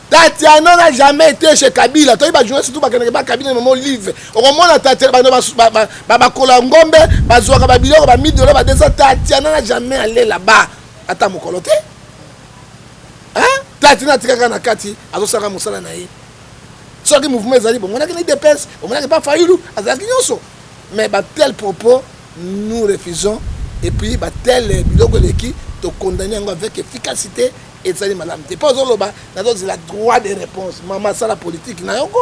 Tatiana n'a jamais été chez Kabila. Tu vas jouer surtout parce que Kabila est mon livre. Au moment où Tatiana va Kolangombe, va jouer à Babylone, va mettre de là, Tatiana n'a jamais allé là-bas. Attends mon coloté. Hein? Tatiana tika na kati, azo saka musala na ye. Ceux qui mouvement zali bon, on a que des pèses, on a que pas Fayulu, azaki nyonso. Mais ba tel propos nous refusons et puis ba tel biloko leki to condamner avec efficacité et ça madame t'es pas oloba na donc la droit de réponse maman ça la politique na yoko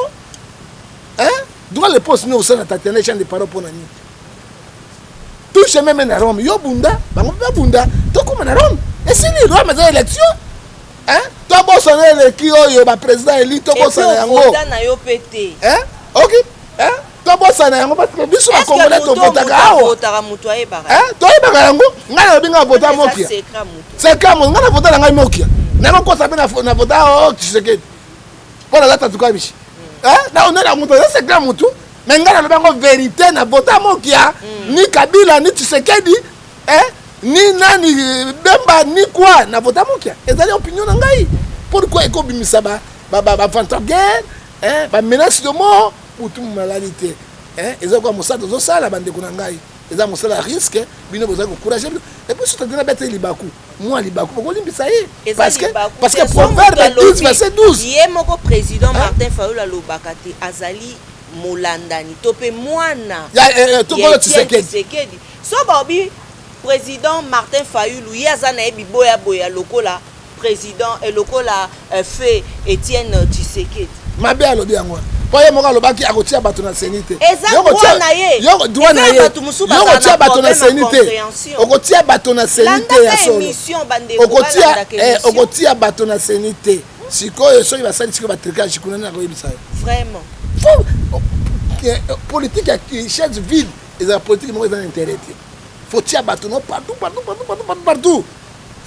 hein droit de réponse nous ça na Tatiana champ de parole pour nani touche même na Rome yo bunda bango ba bunda to comme na Rome et c'est lui Rome des élections hein to bossa na eleki oyo ba président eli to bossa na yango na yo pété hein OK hein to bossa na yango parce que biso ba congolais to votaka awa votaka mutu ayebaka hein to yebaka yango ngana binga vota mokia c'est comme ngana vota na ngai mokia na ko sabe na vota Tshisekedi pour la tatu kabishi hein na on a mutu c'est comme mutu mais ngana le bango vérité na vota mokia ni Kabila ni Tshisekedi hein ni nani Bemba ni quoi na vota mokia ezali opinion na ngai pourquoi ekobimisa ba fantaguerre hein ba menace de mort pour toute maladie hein ezako musata zo sala bande kuna ngai eza musala risque bino boza ko courager et puis surtout na bête libaku moi libaku ko limbisa ye parce que proverbe 12 verset 12 yé moko président Martin Fayulu alobakati azali molandani topé mwana ya to ko Tshisekedi so babi président Martin Fayulu yazana ebi boya lokola président et lokola fait Étienne Tshisekedi mabe alobi yango poye moka lobaki akotia bato na senité yo droit na ye okotia bato na senité okotia bato na senité ya solo okotia bato na senité sikoyo soki basali sikoyo batricage kuna na koyebisa yo Vraiment. Politique ya chaise vide ezala politique moko eza na intérêt te faut tia bato no partout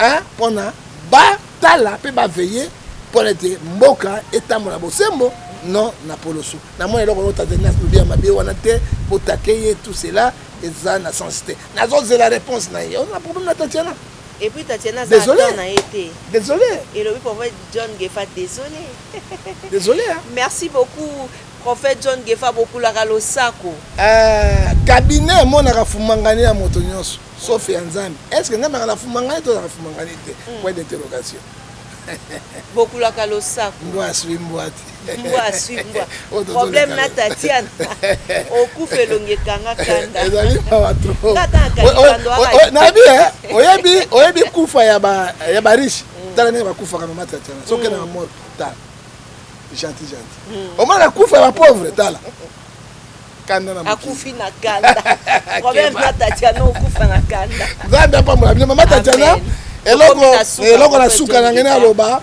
hein mpona batala mpe baveille mpona ete mboka etambola bosembo non na poloso namoni eloko no tanzania lobi ya mabe wana te potake ye tout cela eza na sens te nazozela réponse na ye on a problème na Tatiana. Et puis Tatiana désolé a été. Désolé. Et le prophète John Gefa, désolé. Désolé. Hein? Merci beaucoup, prophète John Gefa, beaucoup la Galosako. Cabinet, mon a fumangani à Montonios, sauf Yanzam. Est-ce que nous avons fumangani ou la fumangani? Point d'interrogation. Beaucoup la Galosako. Moi, suis moi. Moi, suis moi. Problème na Tatiana. Oku felonge kanga kanda. Ezali pas trop. Nabi oyebi kufa ya ba riche. Tala ne ba kufa kama Tatiana. Soki na mort ta. Gentil. Au moins la kufa ya pauvre tala. Kanda na akufi na kanda. Problème na Tatiana okufa na kanda. Nzambe pa mwana mama Tatiana. Eloko na suka na ngena loba.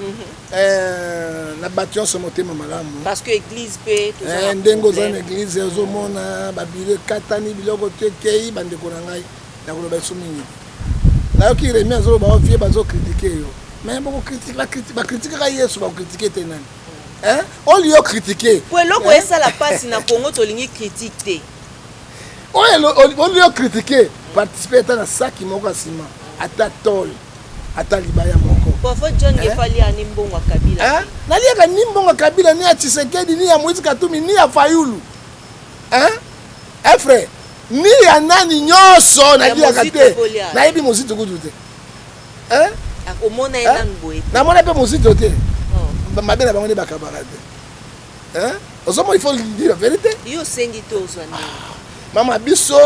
Na bâtiment ce motema malamu parce que église pe tout ça ndengo za na église ezomona babile katani biloko tekei bandeko na ngai na koloba sumini na yoki remia zo ba vie bazo critiquer yo mais boko critiquer ka Yesu ba critiquer te nani hein on lui a critiqué pour eloko esa la passe na Congo tolingi critique te on lui a critiqué participer na saki moko sima ata tol ata libaya moko prophète John Gefali a nimbongo Kabila naliaka nimbongo Kabila ni ya Tshisekedi ni ya Moïse Katumbi ni ya Fayulu frère ni ya nani nyonso naliaka te nayebi mozito kutu te akomona ena ngoe namona pe mozito te mabe na bango ne bakabaka te ozomona il faut dire la vérité yo sengi to ozwani mama biso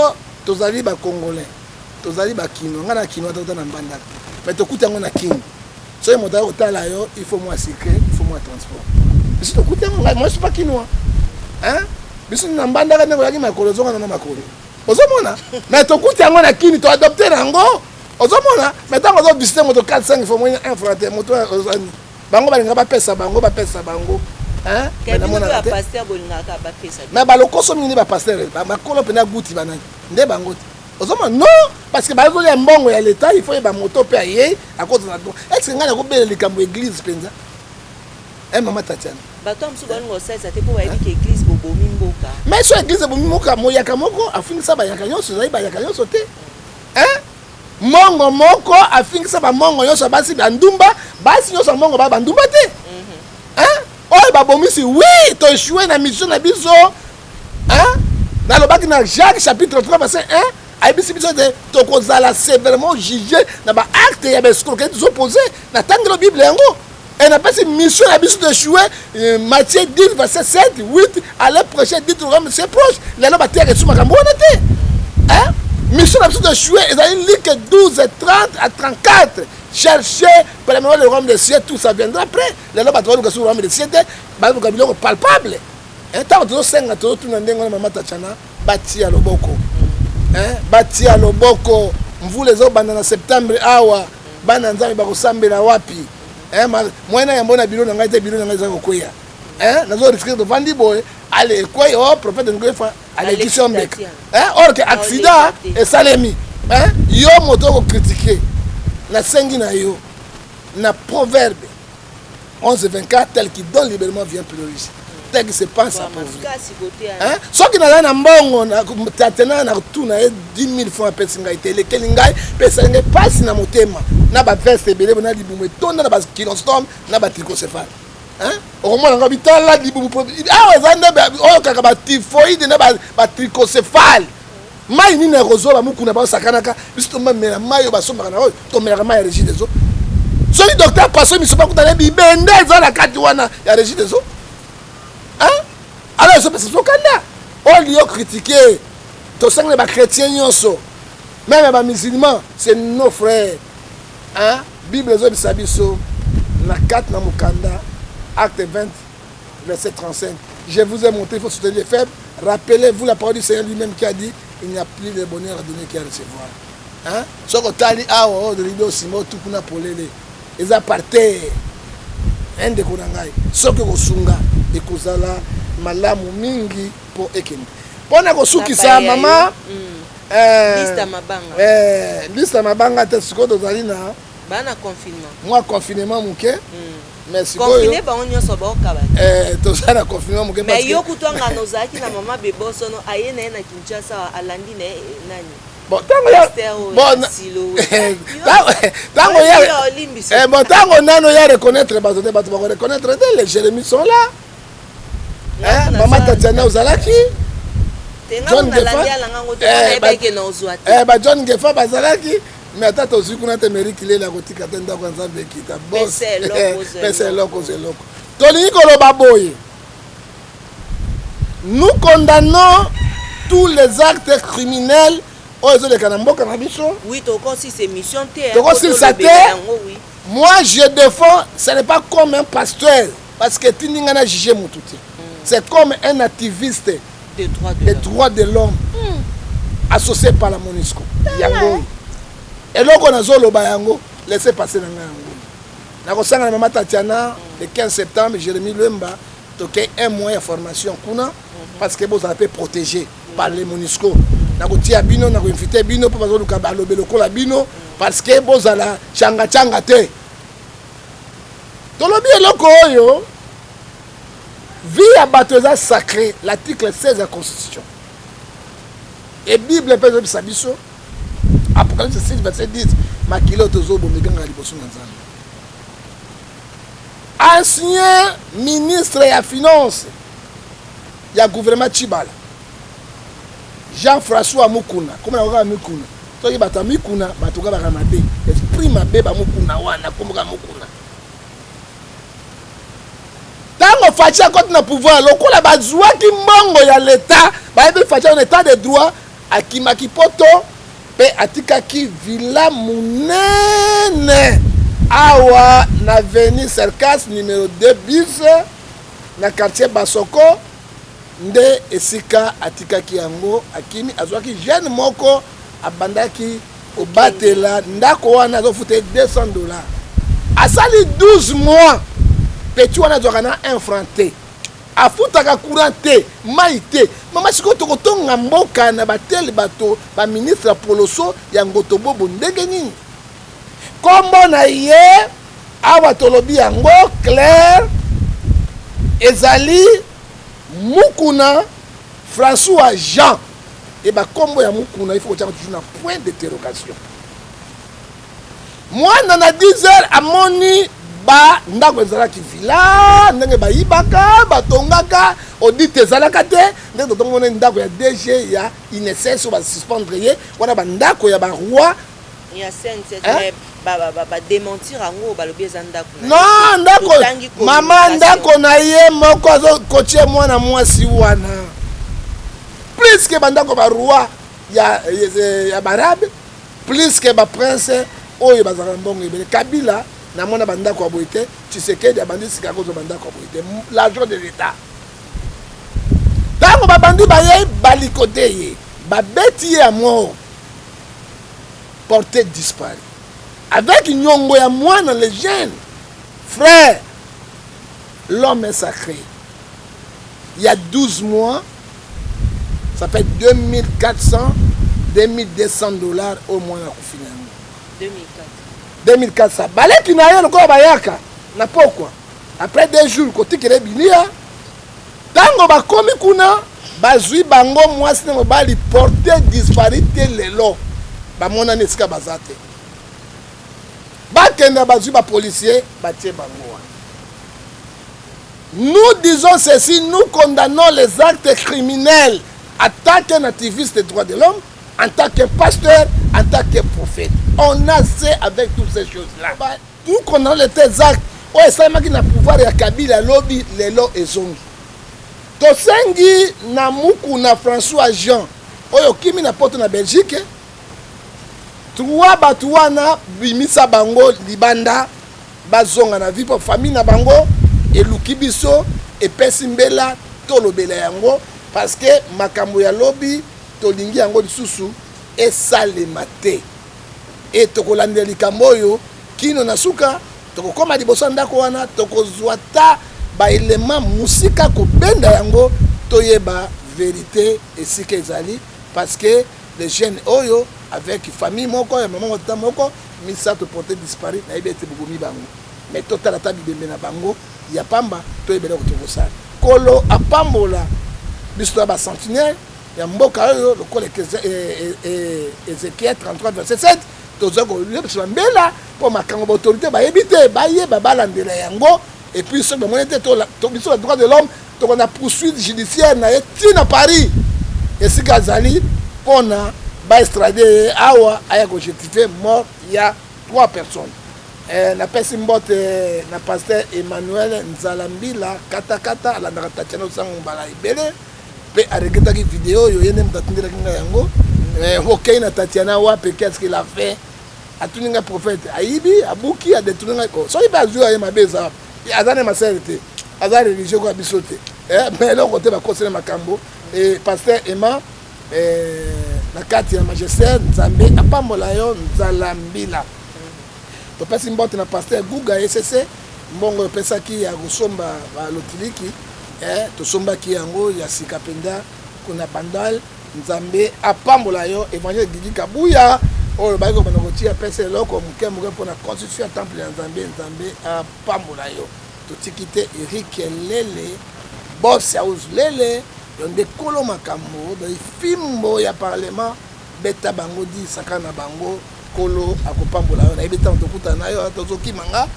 tozali ba congolais tozali ba kino ngana kino tota na mbandaka mais tokuta ngo na kino so moto otala yo il faut moi secret il faut moi transport biso tokuta ngo moi je suis pas kinois biso na mbandaka ne koyaki makolo zonga na makolo ozomona mais tokuta ngo na kini to adopter nango ozomona mais tango zo visiter moto 4 5 faut moi un frère moto bango balinga bapesa bango mais balokoso mingi ba pasteur makolo pena guti banani nde bango ozoma non parce que bazo ya mbongo ya l'état il faut y ba moto pe aye à cause de la est-ce que ngana ko bele likambo église penza maman Tatiana bato amsu bango sasa te ko ba yiki église bobomi mboka mais so église bobomi mboka moyaka moko afingisa ba yaka nyonso zai ba yaka nyonso te mongo moko afingisa ba mongo nyonso basi bandumba basi nyonso mongo ba bandumba te oyo babomisi oui to échoué na mission na biso na lobaki na Jacques chapitre 3 verset 1 ayebisi biso te tokozala sévèrement jugé na baacte ya baescroquerie tozopose na tangelo bible yango et napesi mission na biso d'échoué Matthieu 10 verset 7 8 à l'heure prochaine dit au c'est proche lelo batiaka esu makambo wana te mission na biso d'échoué ezali Luc 12 30 à 34 cherchez premièrement le royaume des cieux tout ça viendra après lelo bato baluka sur le royaume des cieux te baluka biloko palpable ntango tozosenga tozotuna ndenge wana mama Tatiana batia loboko batia loboko mvula ezobanda na septembre awa bana nzambe bakosambela wapi mwana yambo na biro na ngai te biro na ngai eza kokwea nazo risquer de vandi boye ale ekweyi prophète ngoefa alekisi ombeka or ke accident esalemi yo moto okokritike nasengi na yo na proverbe 11:24 tel qui donne librement vient plus riche tel qui se pense à pauvre soki nazali na mbongo Tatiana na kotuna ye 10 000 francs apesi ngai te elekeli ngai pesali ngai mpasi na motema na baveste ebele na libumu etonda na bakilostom na batricocéphale okomona ngo bitala libumu awa eza nde oyo kaka batifoide na batricocéphale mai nini ekozwa bamukuna baosakanaka biso tomamela mai oyo basombaka na oyo tomelaka mai ya régie des eaux soki docteur paso miso bakutana bibende eza na kati wana ya régie des eaux alors ezopesa sokanda oyo critiquer tosangana bachrétien nyonso même bamusulman c'est nos frères bible ezobisa biso na 4 na mokanda acte 20 verset 35 je vous ai montré il faut soutenir les faibles rappelez-vous la parole du Seigneur lui-même qui a dit il n'y a plus de bonheur à donner qu'à recevoir soko tali awa de lido simo tukuna polele eza par terre ndeko na ngai soki kosunga ekozala malamu mingi po ekende mpona kosukisa mama liste mabanga te sikoyo tozali na bana confinement mwa confinement moke mais sikoyo bango nyonso baokaba tozali na confinement moke mais yo kutwanga nozalaki na mama bebosono aye na ye na Kinshasa alandi na nani tango nano ya reconnaître bato te bato bakoreconnaître te les jérémies sont là mama Tatiana ozalaki John Gefa bazalaki mais ata tozwi kuna te merikilela kotika te ndako ya nzambe ekita pese eloko tolingi koloba boye nous condamnons tous les actes criminels. Oui, moi je défends, ce n'est pas comme un pasteur, parce que Tiningana jugé Moutouti. C'est comme un activiste des droits de l'homme associé par la MONUSCO. Et là, on a zolo bayango, laissez passer dans la yango. Na mama Tatiana le 15 septembre, Jérémy Lemba, toqué un mois de formation kuna parce que vous avez protégé par les MONUSCO. Nakotia bino na invité bino pour bazoluka balobe lokola bino parce que bozala changa te tolobi eloko oyo vie ya bato eza sacré l'article 16 de la constitution et bible pe ezobisa biso apocalypse 6 verset 10 makilo tozobomekanga liboso na nzambe ancien ministre ya finance ya gouvernement Chibala Jean-François Mukuna, comme on a Mukuna. Toi, il bata Mukuna, batuga baramade. Esprit mabe ba Mukuna wana, comme on Mukuna. Tango facha quand na pouvoir, lokola bazwa ki mbongo ya l'État, ba ebe facha en état de droit, akimaki poto, pe atika ki villa munene. Awa na veni Cercas numéro 2 bis, na quartier Basoko. Nde esika atikaki yango akimi azwaki jeune moko abandaki obatela ndako wana azofute $200 asali 12 mois petit wana azwaka na 1 franc te afutaka courant te mai te mama siko tokotonga mboka na bateli bato ba ministre Poloso ya Ngotobobo ndenge nini kombo na ye awa tolobi yango clair ezali Mukuna François Jean et ba combo ya Mukuna il faut toujours un point d'interrogation. Moi nana 10h amoni ba ndako ezalaki villa ndenge ba ibaka batongaka audit ezalaka te ndenge tongona ndako ya DG ya INSS ba suspendre ye wana ba ndako ya ba roi ya CNC ba démentir ango balobi ezandako non ndako mama ndako na ye moko azo koche mwana mwasi wana plus que bandako ba roi ya barabe plus que ba prince oyo bazaka mbongo ebele Kabila na mwana bandako ya boite Tshisekedi abandisi kako zo bandako ya boite l'argent de l'état tango babandi baye balikote ye babeti ye à mort porté disparu avec nyongo ya mwana les jeunes frère l'homme est sacré il y a 12 mois ça fait 2400 $2200 au moins na kufina 2400 baleki na ye lokola bayaka na pokwa après 2 jours kotikele bilia tango bakomi kuna bazwi bango mwasi na mobali porté disparu te lelo bamona nesika bazate bakenda bazwi ba policier batie bango. Nous disons ceci, nous condamnons les actes criminels en tant qu'un activiste des droits de l'homme, en tant que pasteur, en tant que prophète. On a assez avec toutes ces choses-là. Nous condamnons les actes. Oh, ça m'a dit na pouvoir ya Kabila lobby lelo ezongi. Tosengi na Mukuna François Jean. Oyo kimi na poto na Belgique. 3 batu wana bimisa bango libanda bazonga na vie pour famille na bango eluki biso epesi mbela tolobela yango parce que makambo ya lobby tolingi yango lisusu esalema te e tokolandela likambo oyo kino na suka tokokoma liboso ndako wana tokozwa ta baelema musika kobenda yango toyeba vérité esika ezali parce que les jeunes oyo avec famille moko ya maman mota moko misato porté disparu na yebete bobomi bango mais totala ta bibembe na bango ya pamba toyebela kotokosala kolo apambola biso ba sentinelle ya mboka oyo lokola Ézéchiel 33 verset 7 tozako lebisa mbela po makango ba autorité ba yebite ba yeba balandela yango et puis ce moment était to biso le droit de l'homme to on a poursuite judiciaire na etina Paris et si Gazali pona ba extrader awa aya ko justifier mort il y a 3 personnes na pesi mbote na pasteur Emmanuel Nzalambila kata la ndaka tchano sango bala ibele pe areketa ki vidéo yo yene mtatindela kinga yango OK na Tatiana wapi qu'est-ce qu'il a fait atuninga prophète aibi abuki a détourner ko so iba zuwa ya mabeza azane maserite azane religieux ko bisote mais là côté ba conseiller makambo et pasteur Emma na kati ya magistère Nzambe apambola yo Nzalambila to pesi mbote na pasteur Guga SCC mbongo pesa ki ya kusomba ba lotiliki to somba ki yango ya sikapenda kuna bandal Nzambe apambola yo évangile Gigi Kabuya oyo bayiko bana kotia pesa loko mukembo pour na constitution ya temple ya Nzambe apambola yo to tikite Eric Lele boss house Lele yonde kolo makambo ba fimbo ya parlement beta bango di sakana bango kolo akopambola yo na ibeta tokuta na yo tozokimanga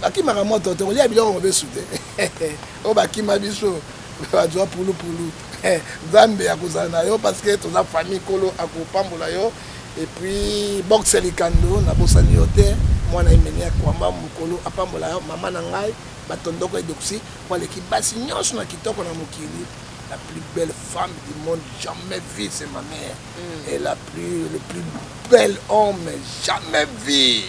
bakimanga moto to lia biloko mobesu te o bakima biso bajwa pulu Nzambe akozala na yo parce que toza famille kolo akopambola yo et puis boxe likando na bosani yo te mwana imenia kwamba mukolo apambola yo mama na ngai batondoko edoksi kwa leki basi nyonso na kitoko na mokili la plus belle femme du monde jamais vue c'est ma mère et le plus bel homme jamais vu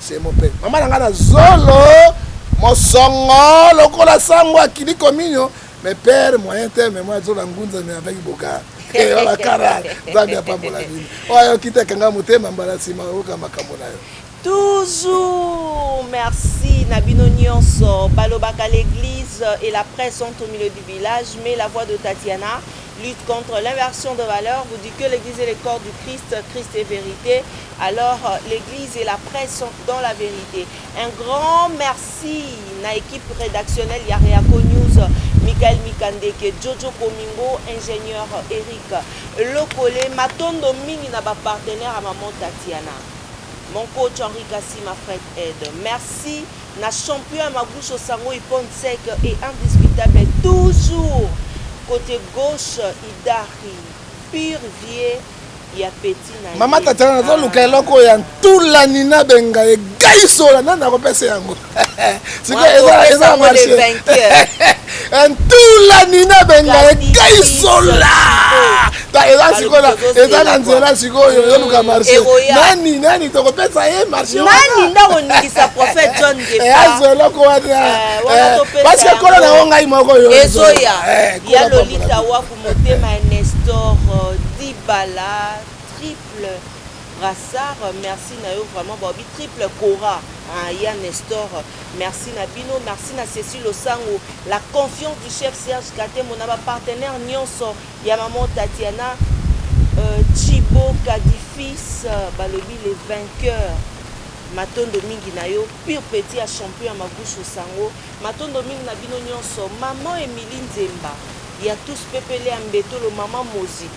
c'est mon père mama na ngai na zolo mosongo lokola sango akili kominyo mes pères moyen terme moi zo la ngunza mais avec boka et la cara Nzambe apambola bino oyo kitakanga motema mbala sima oka makambo na yo. Toujours merci Nabino Nyonso. Balobaka l'église et la presse sont au milieu du village, mais la voix de Tatiana lutte contre l'inversion de valeurs. Vous dites que l'église est le corps du Christ, Christ est vérité. Alors l'église et la presse sont dans la vérité. Un grand merci na équipe rédactionnelle Yareako News, Michael Mikandeke, Jojo Komingo, ingénieur Eric Lokole, Matondo Mingi na ba partenaire à maman Tatiana. Mon coach Henri Kassi, ma frère aide. Merci. Na champion à ma bouche au sango, Ipon sec et indiscutable. Toujours côté gauche, Idari, pur vieux, il y a petit. Maman Tatiana, nous avons le ya tula nina benga e gaisola nana kopese yango. C'est que ça marche. En tula nina benga e gaisola. Ta eza sikola, eza nanzela sikoyo yo luka marché. Nani to kopesa e marché. Nani ndako ngisa prophète John Gefa. E azelo ko wana. Parce que kola na ngai moko yo. Ezoya. Ya Lolita wa ku motema Nestor Dibala triple Brassard, merci Nayo vraiment Bobby triple Cora, Yann Nestor, merci Nabino, merci na Cécile Osango, la confiance du chef Serge Kate, mon partenaire Nyonso, Yamaman Tatiana, Chibo Kadifis, Balobi les vainqueurs, Matondo Mingi Nayo, pire petit à champion à ma bouche Osango, Matondo Mingi Nabino Nyonso, maman Emilie Nzemba, il y a tous pepele ambeto le maman Moziki,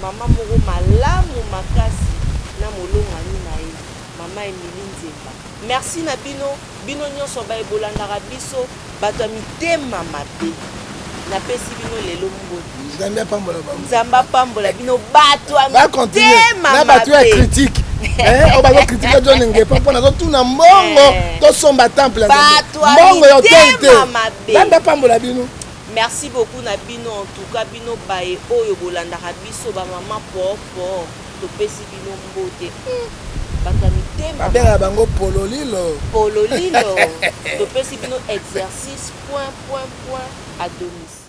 maman Moro Malamu Makasi. Na molonga ni na ye mama Emilie Nzemba merci na bino nyonso ba ebolandaka biso bato mitema mabe na pesi bino lelo mboti Nzambe apambola bino bato mitema na bato ya critique on va critiquer John Ngepa pour nazo tuna mbongo to somba temple mbongo yo tete Nzambe apambola bino. Merci beaucoup na bino en tout cas bino bae oyo bolandaka biso ba mama popo to pesi bino mbote baka mitema babela bango pololilo to pesi bino exercice point à domicile.